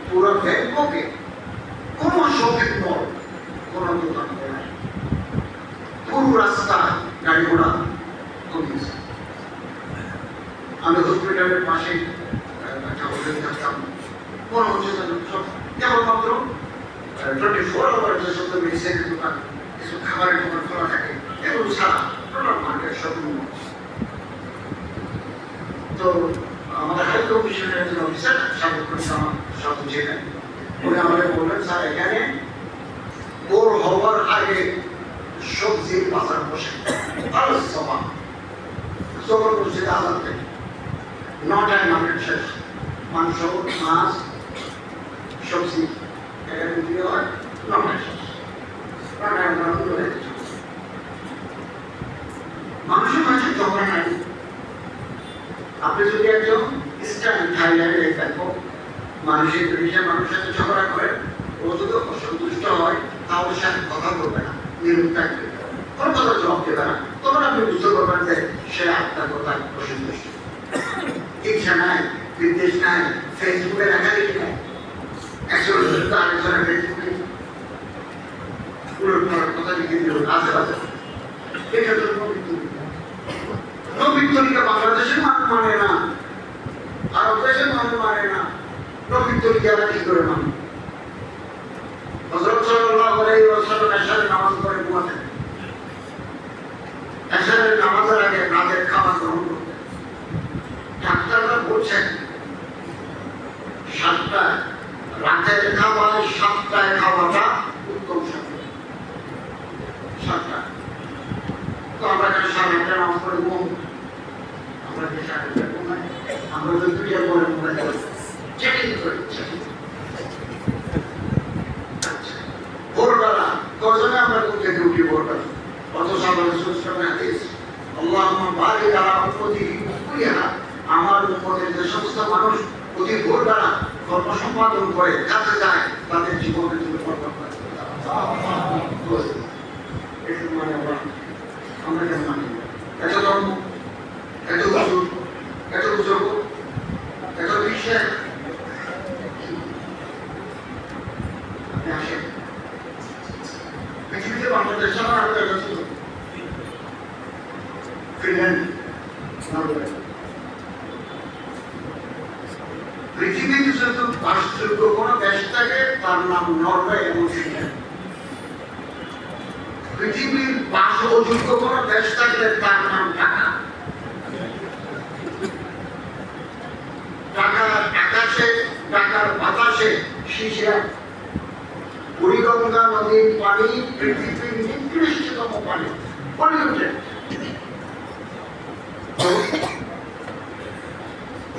পুরো ব্যাংককে কোনো শপিং মল, কোনো দোকান নেই, পুরো রাস্তা গাড়ি ঘোড়া কমিয়েছে। আমি হসপিটালের পাশে একটা হোটেল থাকতাম, মনে হচ্ছে সব কেবলমাত্র 24 আওয়ার যে সমস্ত মেডিসিনের দোকান, কিছু খাবারের দোকান খোলা থাকে, এগুলো ছাড়া টোটাল মার্কেট শপিং মল। তো আমাদের হেলথ কমিশনের একজন অফিসার সাবেক আমার সব ছিলেন, উনি আমাদের বললেন, স্যার এখানে ভোর হওয়ার আগে সবজির বাজার বসে জবর মসজিদে আজান থেকে 9টায় মার্কেট শেষ। মাংস, মাছ, সবজি এখানে বিক্রি হয় 9টায় শেষ। 9টায় মানুষের মাঝে ঝগড়া নাই। আপনি যদি একজন ইস্টার্ন থাইল্যান্ডে দেখো, মানুষের জিনিসে মানুষের সাথে ঝগড়া করে, ও যদি অসন্তুষ্ট হয় তাহলে সাথে কথা বলবে না, নিরুপ থাকবে, কোনো কথা জবাব দেবে না। তখন আপনি বুঝতে পারবেন যে সে আপনার কথায় অসন্তুষ্ট। ইচ্ছা নাই, বিদ্বেষ নাই, ফেসবুকে লেখালেখি নাই, একজনের আরেকজনের ফেসবুকে কথা লিখে দিল আশেপাশে। এটা তো নবীতরিকা বাংলাদেশের মানুষ মানে না, আরব দেশের মানুষ মানে না। নবীতরিকারা কি করে মানে? হযরত সাল্লাল্লাহু আলাইহি ওয়াসাল্লাম এশারের নামাজ পড়ে ঘুমাতেন। এশারের নামাজের আগে রাতের খাবার গ্রহণ করতেন। ডাক্তাররা বলছেন 7টায় রাতের খাবার, 7টায় খাওয়াটা উত্তম সময়। 7টা তো আমরা কেন 7টা নামাজ পড়ে ঘুমাবো? আমরা যে 7টা ঘুমাই, আমরা তো 2টা পরে ঘুমাই, চেকিং করি। ভোরবেলা কজনে আমরা ঘুম থেকে উঠি ভোরবেলা? অথচ আমাদের সুস্থ হাদিস, আল্লাহুম্মা বারিক আলা উম্মতি কুল্লিহা, আমার উম্মতের যে সমস্ত মানুষ অতি ভোরবেলা কর্ম সম্পাদন করে কাজে যায়, তাদের জীবনে তুমি বরকত দাও। এর মানে আমরা কেন মানি? এত ধর্ম, এত হুজুর, এত বুজুর্গ, এত বিশ্বাস, আপনি আসেন পৃথিবীতে বাংলাদেশ ছাড়া আরো জায়গা ছিল, ফিনল্যান্ড, নরওয়ে। পৃথিবীতে শুধু বাসযোগ্য কোনো দেশ থাকে তার নাম নরওয়ে এবং ফিনল্যান্ড। পৃথিবীর বাসযোগ্য কোনো দেশ থাকলে তার নাম ঢাকা। ঢাকার আকাশে, ঢাকার বাতাসে শিশিরা। বুড়িগঙ্গা নদীর পানি পৃথিবীর নিকৃষ্টতম পানি, পলিউটেড।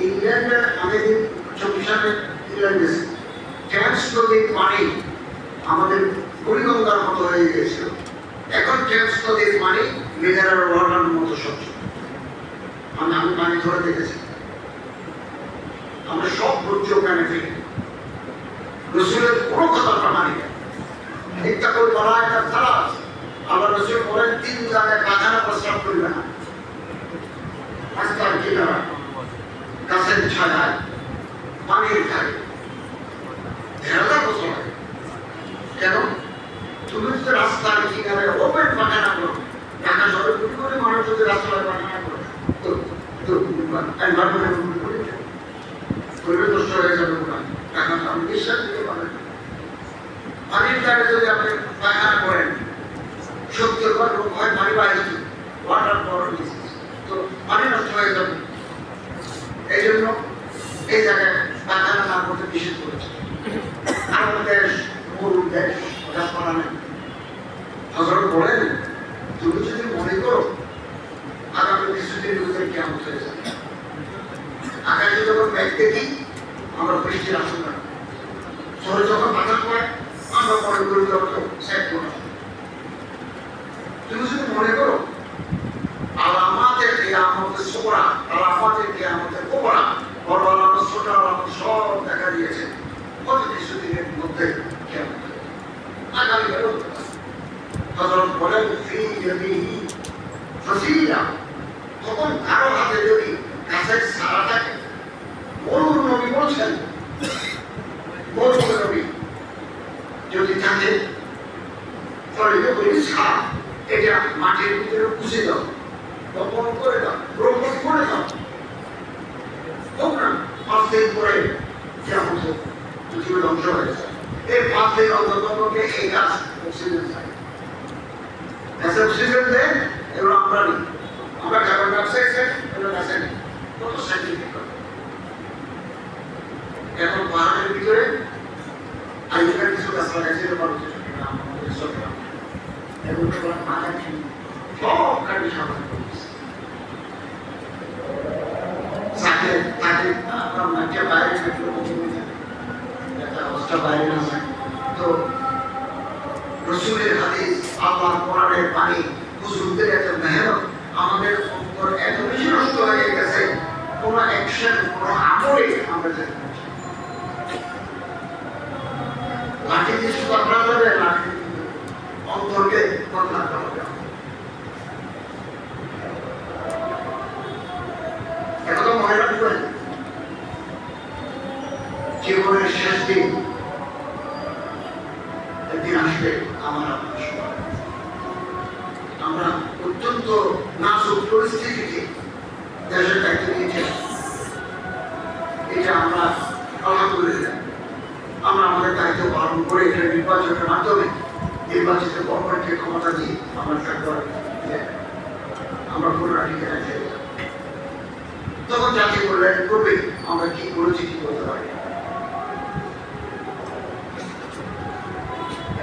ইংল্যান্ডে আমি 24 সালে ইংল্যান্ড গেছি, টেমস নদীর পানি আমাদের বুড়িগঙ্গার মতো হয়ে গিয়েছিল। এখন টেমস নদীর পানি মিনারেল ওয়াটার মতো স্বচ্ছ। আমি পানি ধরে দেখেছি, আমরা সব ধৈর্য ওখানে ফেলি। রসুলের কোনো কথা আমরা মানি না। ইত্তাকুল মালায়েকাত সালাস, আল্লাহ রসুল বলেন 3 জায়গায় পায়খানা প্রস্রাব করবে না। রাস্তার কিনারা, গাছের ছায়ায়, পানির ধারে। ভেড়া বছর কেন? তুমি যদি রাস্তার কিনারে ওপেন পায়খানা করো, ঢাকা শহরে কোটি কোটি মানুষ যদি রাস্তায় পায়খানা করে, তো এনভায়রনমেন্ট পরিবেশ নষ্ট হয়ে যাবে। এখন আমি বিশ্বাস দিতে পারেন পানির ধারে যদি আপনি পায়খানা করেন, সত্যি রোগ হয় পানি বাইরে, ওয়াটার বড় তো পানি নষ্ট হয়ে যাবে। এই জন্য এই জায়গায় পায়খানা না করতে নিষেধ করেছে। আমাদের দেশ গরুর দেশ, গাছপালা নেই। হযরত বলেন, তুমি যদি মনে করো আগামী কিছুদিনের ভিতরে কেমন হয়ে যাবে, আকাশে যখন মেঘ দেখি আমরা বৃষ্টির আশঙ্কা, শহরে যখন বাতাস পড়ে আমরা মনে করি সেট করা। তুমি যদি মনে করো আলামাতের কিয়ামতের সুগরা, আলামাতের কিয়ামতের কুবরা, বড় আলামত ছোট আলামত সব দেখা দিয়েছে কত কিছুদিনের মধ্যে কিয়ামত আগামী কাল। হযরত বলেন ফি ইয়াদিহি ফাসিলা, তখন কারো হাতে যদি গাছের ছাড়া থাকে, বড় নবী বলছেন, বড় নবী যদি থাকে তাহলে বলি ছাড়, এটা মাটির ভিতরে পুষে দাও, বপন করে দাও, রোপণ করে দাও। হোক না 5 দিন পরে যেমন পৃথিবী ধ্বংস হয়ে যায়, এই 5 দিন অন্ততপক্ষে এই গাছ অক্সিজেন চাই। গাছে অক্সিজেন দেয়, এগুলো আমরা নিই। আমরা কার্বন ডাইঅক্সাইড এগুলো গাছে নিই। কত সাইন্টিফিক কথা। এখন পাহাড়ের ভিতরে আগেকার কিছু গাছ লাগাইছিল, আমাদের সরকার এগুলো মাথা সব কাটি সামনে করেছে। তো রসুলের হাদিস, আল্লাহর কোরআনের বাণী, হুজুরদের এত মেহনত আমাদের অন্তর এত বেশি নষ্ট হয়ে গেছে, কোন অ্যাকশন কোন আমলে আমরা যেতে পারছি না। লাঠি দিয়ে শুধু আপনারা যাবে, লাঠি অন্তরকে বদলাতে হবে। একথা মনে রাখবেন, জীবনের শেষ দিন একদিন আসবে আমার আপনার সময়। আমরা অত্যন্ত নাজুক পরিস্থিতিতে দেশের দায়িত্ব নিয়েছি। এটা আমরা আলহামদুলিল্লাহ আমরা আমাদের দায়িত্ব পালন করে এটা নির্বাচনের মাধ্যমে নির্বাচিত গভর্নমেন্টকে ক্ষমতা দিয়ে আমরা আমরা পুনরাটিকে রাখতে তখন জাতি মূল্যায়ন করবে আমরা কি করেছি, কি করতে পারি।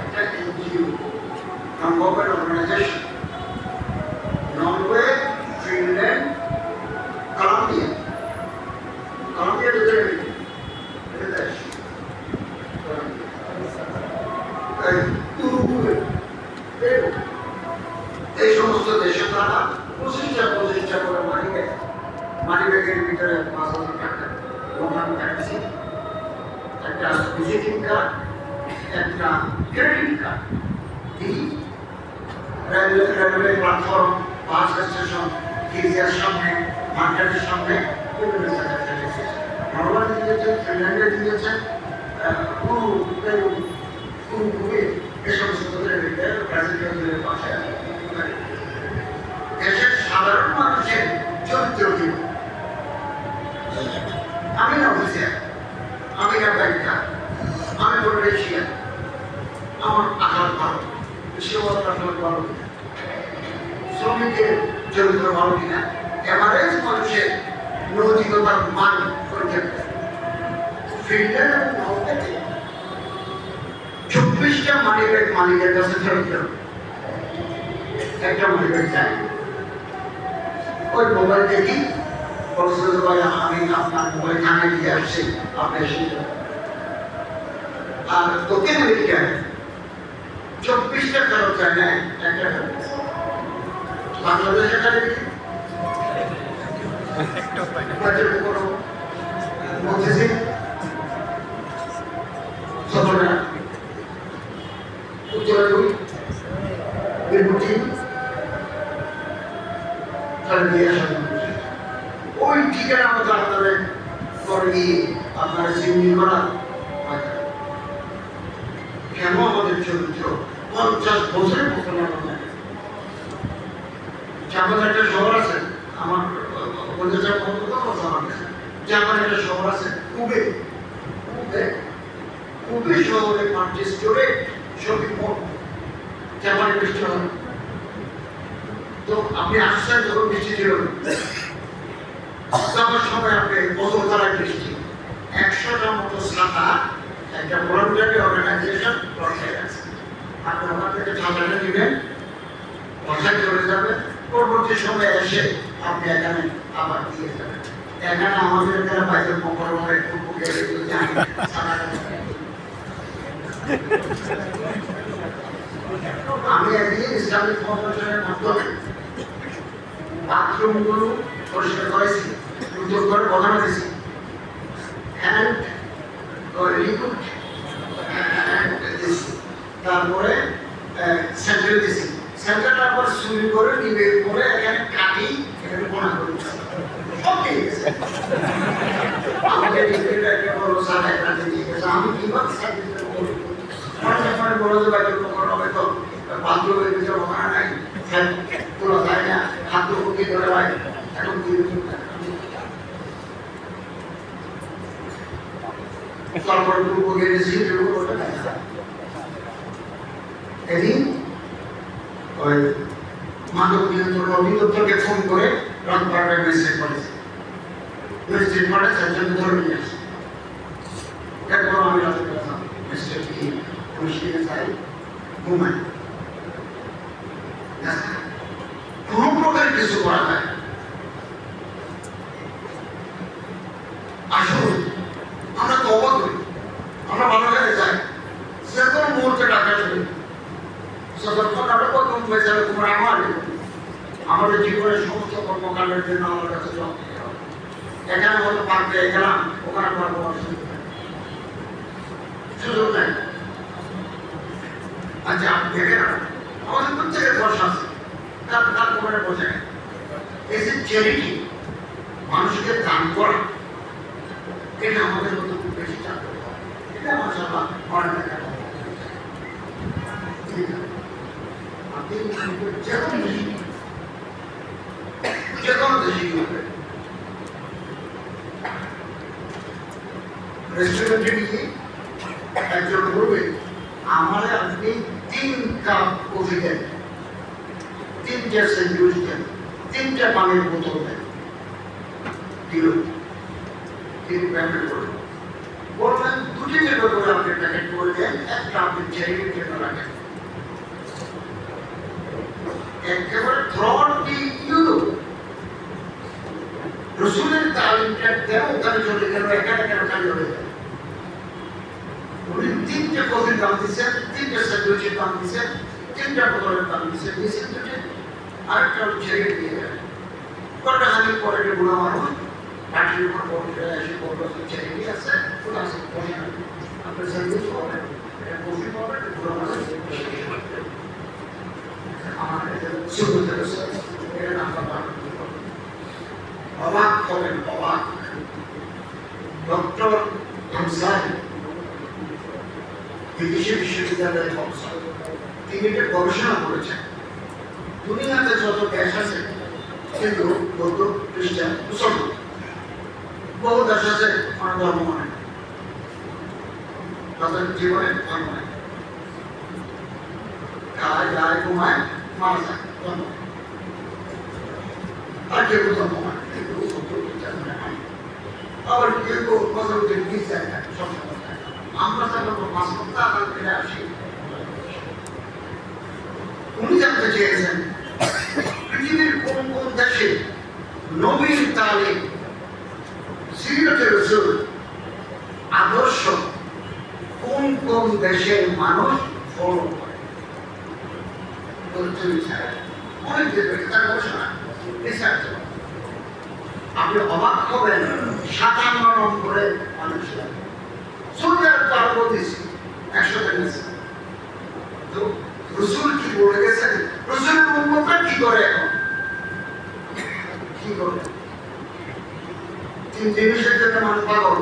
একটা NGO, non government organisation, Norway, Finland, Colombia, Colombia ভিতরে দেশ, এই সমস্ত দেশে তারা 25টা করে মানি ব্যাগের ভিতরে 5,000 টাকা লোন রাখছে, একটা ভিজিটিং কার্ড, একটা credit card, railway platform, bus station, গির্জার সামনে, মার্কেটের সামনে বিভিন্ন জায়গায় ফেলেছে। নরওয়ে দিয়েছে, ফিনল্যান্ডে দিয়েছে, এই সমস্ত ব্রাজিলের পাশে দেশের সাধারণ মানুষের চরিত্র কি। আমি না অফিসিয়াল, আমি না ব্যাংকার, আমি পলিটিশিয়ান, আমার আকার ভালো, সেবা ভালো কিনা, শ্রমিকের চরিত্র ভালো কিনা, এভারেজ মানুষের নৈতিকতার মান পরীক্ষা করে। ফিনল্যান্ড এবং নরওয়েতে 24টা মানিব্যাগ মালিকের কাছে ফেরত দিল, একটা মানিব্যাগ চাই। ওই মোবাইল দেখি আমি আপনার মোবাইল থানায় দিয়ে আসছি, আপনি এসে আর দক্ষিণ আমেরিকায় 24টা ফেরত যায় না, একটা ফেরত। বাংলাদেশে খালি বলতেছি সতরা উত্তরাখণ্ড বিভূতি ওই ঠিকানা মতো আপনাদের করে গিয়ে আপনারা চিহ্নিত করা কেন আমাদের চরিত্র 50 বছরের ঘটনা জাপান একটা শহর আছে আমার বলতে চাই জাপান একটা শহর আছে কুবে কুবে শহরে পার্টি স্টোরে শপিং মল জাপানের বৃষ্টি হয় তো আপনি আসছেন যখন বৃষ্টি ছিল তখন সময় আপনি বছরতলায় বৃষ্টি 100টার মতো ছাতা একটা ভলান্টারি অর্গানাইজেশন বসায় আছে আপনি ওখান থেকে ছাতাটা নেবেন বসায় চলে যাবেন পরবর্তী সময় এসে আপনি এখানে আবার দিয়ে যাবেন এখানে আমাদের এখানে বাইরে মঙ্গল হয় আমি একদিন ইসলামিক ফাউন্ডেশনের মাধ্যমে বাথরুমগুলো পরিষ্কার করেছি নতুন করে বসানো দিয়েছি হ্যান্ড লিকুইড দিয়েছি তারপরে স্যান্ডেল দিয়েছি স্যান্ডেলটার পর সুইং করে নিবে করে এখানে কাটি এখানে বোনা করে সব ঠিক আছে আমাকে একটা বড় সাদা কাটি দিয়ে গেছে আমি কিভাবে স্যান্ডেল করবো মানে বড় যে বাইরে কখনো হবে তো বাথরুমের ভিতরে ওখানে নাই তোলা যায় না হাত উপকে ধরে হয় এখন তারপরে পূর্ব গেছি এদিন ওই মাদক নিয়ন্ত্রণ অধিদপ্তরকে ফোন করে রাতবারটায় মেসেজ করেছে মেসেজ করে চারজনকে ধরে নিয়ে আসে একবার আমি রাতে গেলাম মেসেজ কি মুশকিলে যাই ঘুমাই কোন প্রকার কিছু করা যায় আসলে আমরা তো অবাক হই আমরা ভালো হয়ে যাই যে কোনো মুহূর্তে টাকা চলে সতর্কতা কম হয়ে যাবে তোমরা আমাদের জীবনের সমস্ত কর্মকাণ্ডের জন্য আমার কাছে এখানে হয়তো পার্কে গেলাম ওখানে পারবো সুযোগ নেই আচ্ছা আপনি দেখে না আমাদের প্রত্যেকের দর্শা আছে তার মনে বোঝে এই যে চ্যারিটি মানুষকে দান করা এটা আমাদের মতো খুব বেশি চাপ এটা আমার সবাই অনেক দেখা আপনি যে কোনো দেশে রেস্টুরেন্টে গিয়ে একজন বলবে আমাদের আপনি 3 কাপ কফি দেন 3টে স্যান্ডউইচ দেন 3টে পানির বোতল দেন দিল 3 প্যাকেট করে বলবেন 2টি টেবিল করে আপনি প্যাকেট করে দেন একটা আপনি চ্যারিটির জন্য রাখেন একেবারে থ্রটি ইউরো রসুলের তালিমটা দেন ওখানে চলে গেল এখানে কেন খালি হয়ে যায় উনি 3টে কফির দাম দিচ্ছেন 3টে স্যান্ডউইচের দাম দিচ্ছেন 3টে বোতলের দাম দিচ্ছেন দিচ্ছেন দুটো আরেকটা ছেড়ে দিয়ে গেলেন কটা হানি পরে বুড়ো মানুষ পাটির উপর বসে এসে বললো ছেড়ে দিয়ে আছে ওটা আছে বসে আপনার স্যান্ডউইচ পাবেন কফি পাবেন বুড়ো মানুষ আমার সুবিধা এটা নাম্বার অবাক হবেন অবাক ডক্টর আনসারি বিদেশি বিশ্ববিদ্যালয়ের প্রফেসর তিনি এটা গবেষণা করেছেন দুনিয়াতে যত দেশ আছে হিন্দু বৌদ্ধ খ্রিস্টান মুসলমান বহু দেশ আছে অনেক ধর্ম মানে তাদের জীবনে ধর্ম নেই খায় গায়ে ঘুমায় মারা যায় ধর্ম আর কেউ ধর্ম মানে আবার কেউ কতদিন নিজ যায় না সব আমরা যখন মাস করতে আবার ফিরে আসি উনি জানতে চেয়েছেন পৃথিবীর কোন কোন দেশে নবীর তালিম সিরাতে রাসূল আদর্শ কোন কোন দেশের মানুষ ফলো করে অনেক দেবে তার ঘোষণা রিসার্চ। আপনি অবাক হবেন 57 নম্বরে মানুষ সৌদি আরব তো আরো দিয়েছি 100 দিয়েছে। তো রসুল কি বলে গেছেন, রসুলের উম্মতরা কি করে এখন, কি করে? 3 জিনিসের জন্য মানুষ পাগল,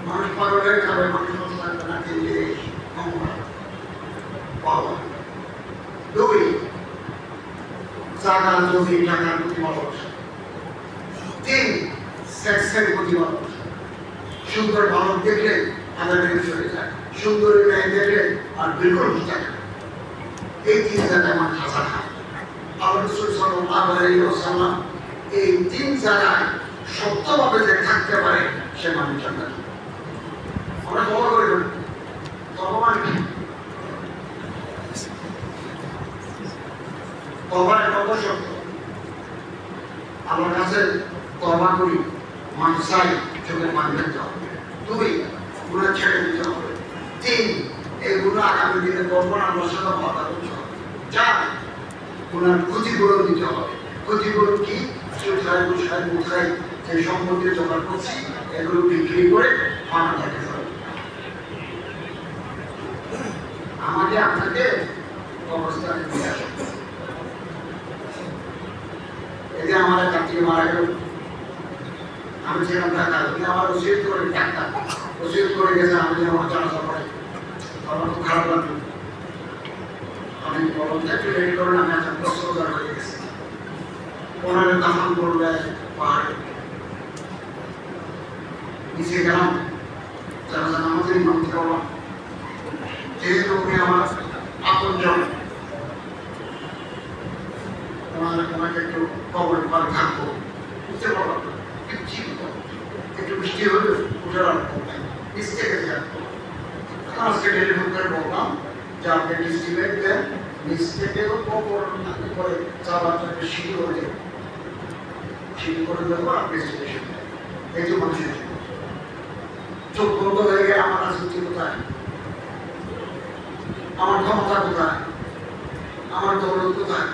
মানুষ পাগল হয়ে যাবে, মানুষ থাকবে না। 3 জিনিস পাওয়া। 2 জায়গা জমি টাকার প্রতি ভালোবাসা। 3 সেক্সের প্রতি ভালোবাসা। সুন্দর বালক দেখলে আমাদের চলে যায়, সুন্দর মেয়ে দেখলে আর বিলকুল থাকে না। এই 3 জায়গায় মানুষ হাসা খায়। আল্লাহ রাসূল সাল্লাল্লাহু আলাইহি ওয়াসাল্লাম এই 3 জায়গায় সত্যভাবে যে থাকতে পারে সে মানুষ জান্নাত। আমরা তওবা করে বলি, তওবা মানে কি? তওবা কত শব্দ আমার কাছে তওবা করি, মান চাই, চোখের মান দিতে হবে। 2 গুনাহ ছেড়ে দিতে হবে। 3 এই গুনাহ আগামী দিনে করবো না, মশলা পাতা করতে হবে। 4 গুনার ক্ষতিপূরণ দিতে হবে। ক্ষতিপূরণ কি? সুখায় বুঝায় মুখায় যে সম্পত্তি জোগাড় করছি এগুলো বিক্রি করে মানা থাকে। আমাকে আপনাকে অবস্থানে নিয়ে আসে। এই যে আমার কাছ থেকে মারা গেল, আমি ছিলাম ঢাকা, উনি আমার ওসিয়ত করে ডাক্তার ওসিয়ত করে গেছে, আমি আমার জানাজা পড়ে। আমার খুব খারাপ লাগলো। আমি বললাম একটু রেডি করেন, আমি একটা প্রশ্ন হয়ে গেছি। ওনারে দাফন করবে পাহাড়ে, নিচে গেলাম, জানাজা নামাজের ইমাম থেকে বললাম যেহেতু উনি আমার আপনজন, ওনাকে একটু কবরের পারে থাকবো, বুঝতে পারলাম একটু বৃষ্টি হলে উঠে রাখবো, নিচ থেকে থাকবো। আজকে টেলিফোন করে বললাম যে আপনি ডিস্ট্রিক্ট দেন, নিচ থেকেও কবর করে চালাতে সিঁড়ি করে দেবো, সিঁড়ি করে দেবো, আপনি স্টেশন দেন। এই তো মানুষের চোখ বন্ধ হয়ে গেলে আমার আসক্তি কোথায়, আমার ক্ষমতা কোথায়, আমার দৌলত কোথায়,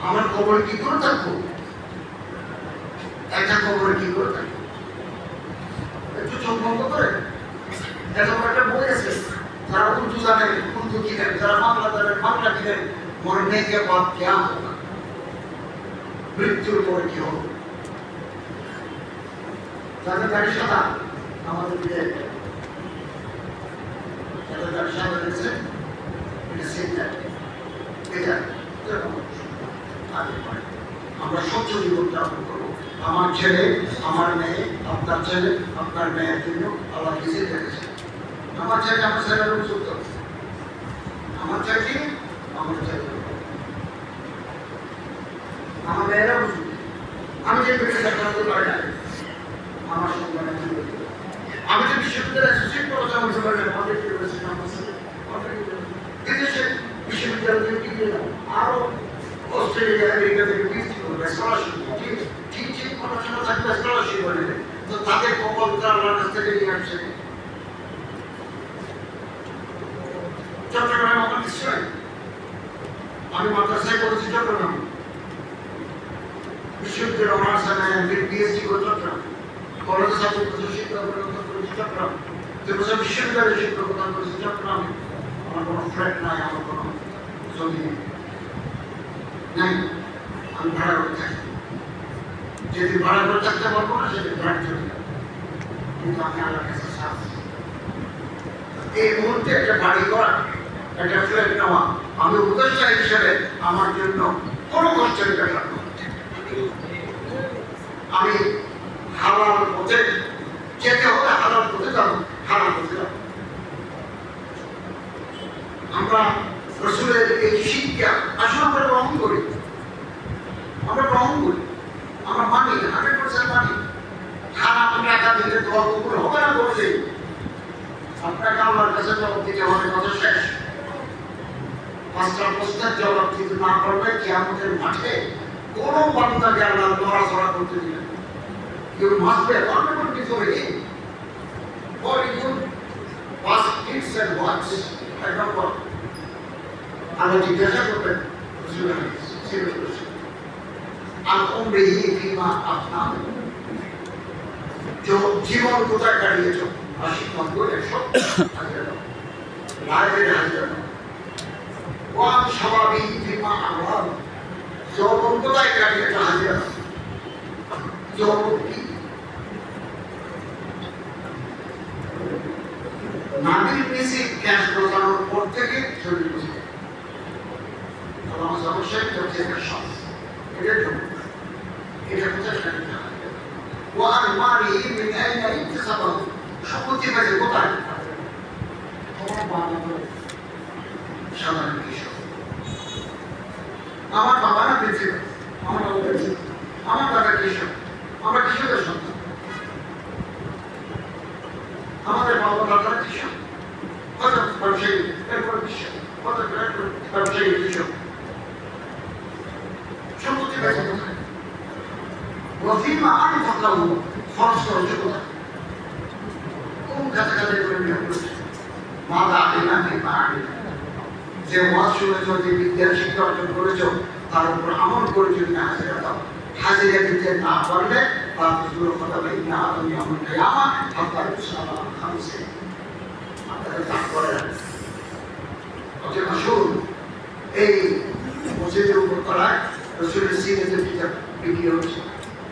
আমার খবর কি করে থাকবো, একটা খবর কি করে থাকবো? একটু চোখ বন্ধ করে এত একটা বই আছে, যারা উর্দু জানেন উর্দু কিনেন, যারা বাংলা জানেন বাংলা কিনেন। মরনে কে বাদ क्या होगा, মৃত্যুর পরে কি হবে? যাদের গাড়ি সাদা আমাদের দিকে যাদের গাড়ি সাদা রয়েছে আমরা স্বচ্ছ জীবন যাপন করবো। আমার ছেলে, আমার মেয়ে, আপনার ছেলে, আপনার মেয়ের জন্য আল্লাহ নিজে রেখেছে। আমার ছেলে আমার ছেলের উপযুক্ত, আমার ছেলে কি আমার ছেলে, আমার মেয়েরা উপযুক্ত। আমি যে বিশ্ববিদ্যালয় করতে পারি না, আমার সঙ্গে আমি যে বিশ্ববিদ্যালয় অ্যাসোসিয়েট প্রফেসর হতে পারি না, আমাদের বিদেশে বিশ্ববিদ্যালয় থেকে আরো অস্ট্রেলিয়া আমেরিকা থেকে পিএইচডি করবে, স্কলারশিপ ঠিক ঠিক পড়াশোনা থাকবে, স্কলারশিপ বলে তো তাদের কপালটা আল্লাহর কাছ থেকে নিয়ে আসছে। চট্টগ্রামে আমার নিশ্চয় আমি মাদ্রাসায় করেছি, চট্টগ্রাম বিশ্ববিদ্যালয় অনার্স পিএইচডি করে চট্টগ্রাম, কলেজে ছাত্র শিক্ষা প্রদান করেছি চট্টগ্রাম, বিশ্ববিদ্যালয়ে শিক্ষা প্রদান করেছি চট্টগ্রামে। আমার কোনো ফ্ল্যাট নাই, আমার কোনো জমি নাই, আমি ভাড়া করে থাকি। যেদিন ভাড়া করে থাকতে পারবো না সেদিন ফ্ল্যাট চলে যাবে, কিন্তু আমি আল্লাহর কাছে সাথে এই মুহূর্তে একটা বাড়ি করা, একটা ফ্ল্যাট নেওয়া, আমি উপদেষ্টা হিসেবে আমার জন্য কোনো কষ্টের ব্যাপার নয়। আমি হালাল পথে যেতে হলে হালাল পথে যাবো, হালাল পথে যাবো। আমরা রসুলের এই শিক্ষা আসলে আমরা গ্রহণ করি, আমরা গ্রহণ করি, আমরা মানি 100% মানি। হারাম টাকা দিলে দোয়া কবুল হবে না বলছে, আপনাকে আল্লাহর কাছে জবাব দিতে হবে, কথা শেষ। 5টা প্রশ্নের জবাব দিতে না পারলে কিয়ামতের মাঠে কোন বান্দাকে আল্লাহ নড়াচড়া করতে দিবেন। You must be accountable before him for your past deeds and works. আল্লাহ জিজ্ঞাসা করবেন জীবন কোথায় কাটিয়েছ? 80, 90, 100 হাজিরা ওয়ান স্বাভাবিক ফিমা আহ্বান যৌবন কোথায় কাটিয়েছ? হাজিরা যৌবন কি নাবির নিচে গ্যাস ঢোকানোর পর থেকে শরীর বুঝে সমস্যায় থেকে সব এটা এটা কোথায় কাটিয়ে ওয়ান মারি মিন আইনা ইকতাসাবাহু সম্পত্তি পাইছে কোথায়? তোমার বাবা সাধারণ কৃষক। আমার বাবা না বেঁচে, আমার বাবা বেঁচে, আমার দাদা কৃষক, আমরা কৃষকের সন্তান। আমাদের বাবা দাদা কৃষক, কত ব্যবসায়ী, এরপর কৃষক, কত ব্যবসায়ী কৃষক। সম্পত্তি পাইছে কোথায়? ওয়াফিমা আনফাকাহু খরচ করেছে কোথায়? কোন কাছাকাছি করে নিয়ে করেছে? মাদা আলিনা ফিমা আলিনা যে ওয়াজ শুনেছ, যে বিদ্যার শিক্ষা অর্জন করেছ, তার উপর আমল করে যদি না হাজিরা দাও, হাজিরা দিতে না পারলে তার পুরো কথা বলি না তুমি আমল কেয়ামা আপনার সালাম খামসে আপনাদের কাজ করে। অতএব আসুন এই মসজিদের উপর করায় রসুলের সিনেতে বিক্রি হচ্ছে,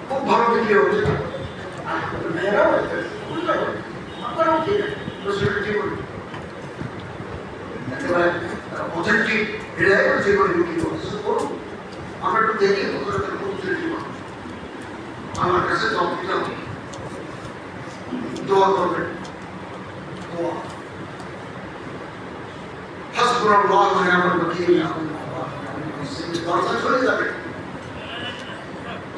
খুব ভালো বিক্রি হচ্ছে। মেয়েরাও আপনারাও ঠিক আছে রসুলের জীবন অথেন্টিক রিলায়েবল জীবন বিক্রি করতেছে করুন। আমরা একটু দেখি পবিত্র জীবন আমার কাছে দোয়া করবেন। দোয়া হাসবুনাল্লাহু ওয়া নি'মাল ওয়াকিল দরজা চলে যাবে।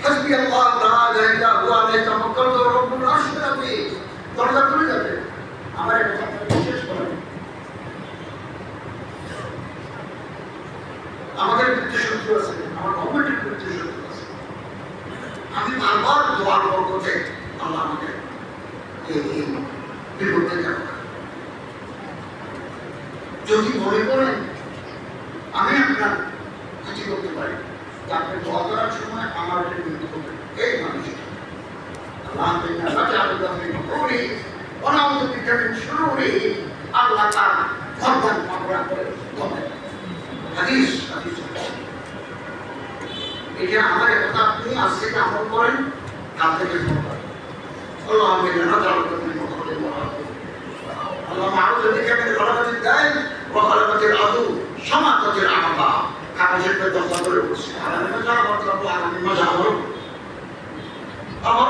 হাসবি আল্লাহ লা ইলাহা ইল্লা হুয়া আলাইহি তাওয়াক্কালতু ওয়া রাব্বুল আরশিল আযীম দরজা চলে যাবে। আমার একটা কথা বিশেষ করে আমাদের বিরুদ্ধে শত্রু আছে, আমার গভর্নমেন্টের বিরুদ্ধে শত্রু আছে। আমি বারবার দোয়ার বরকতে আল্লাহ আমাকে এই বিপদে যাব। যদি মনে করেন আমি আপনার ক্ষতি করতে পারি, আপনি দোয়া করার সময় আমার একটা বিরুদ্ধে করবেন। এই মানুষটা আল্লাহ তার সন্তান মামলা করে হাদিস হাদিস এটা আমার কথা আপনি আজ থেকে আমল করেন, কাল থেকে আল্লাহ আমাকে নাজারত করবেন। আল্লাহ মারুফ দিকে আমি গলাবাজি দেয় গলাবাজির আদু সমাজের আহবা কাগজের পে দফা করে বসে আর আমি মজা করতে আমি মজা হল আমার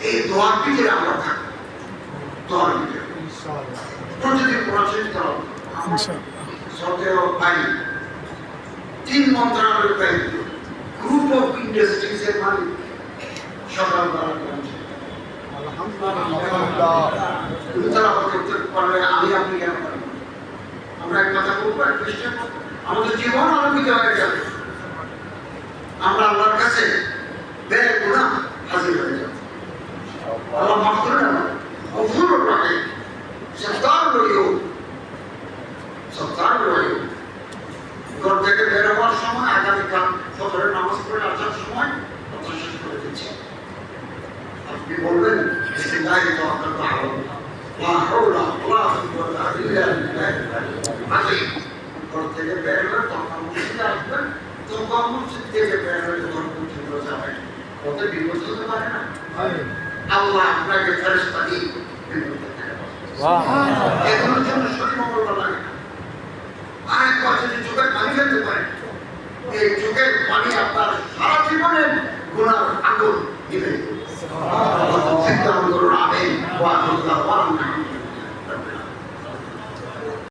এই দোয়ার ভিতরে আমরা থাকি। দোয়ার ভিতরে প্রতিদিন কোরআন শরীফ তেলাওয়াত সতেরো বাইরে 3 মন্ত্রণালয়ের বাইরে গ্রুপ অফ ইন্ডাস্ট্রিজ এর মালিক সকাল বেলা করতে পারলে আমি আপনি কেন পারি? আমরা এক কথা বলবো, এক চেষ্টা করবো, আমাদের জীবন আলোকিত হয়ে যাবে। আমরা আল্লাহর কাছে বেড়ে গুনাহ হাজির হয়ে যাবো। আল্লাহ মাফ করে না, গফুরুর রহিম, সত্তারুল ওয়াদুদ, সত্তারুল ওয়াদুদ। ঘর থেকে বের হওয়ার সময় আগামীকাল ফজরের নামাজ পড়ে আসার সময় কথা শেষ করে দিচ্ছি। আপনি বলবেন বিসমিল্লাহি তাওয়াক্কালতু আলাল্লাহ লা হাওলা ওয়া লা কুওয়াতা ইল্লা বিল্লাহ। ঘর থেকে বের হয়ে তখন মসজিদে আসবেন, তখন মসজিদ থেকে বের হয়ে তখন মসজিদে যাবেন। কত বিপদ হতে পারে না? আল্লাহ আপনাকে ফেরেশতা দিয়ে বিপদ থেকে এগুলোর জন্য শরীর মঙ্গল লাগে। আরেক কথা যদি চোখের পানি ফেলতে পারে, এই চোখের পানি আপনার সারা জীবনের গুনার আগুন নিবে। চিন্তা করুন। আমিন।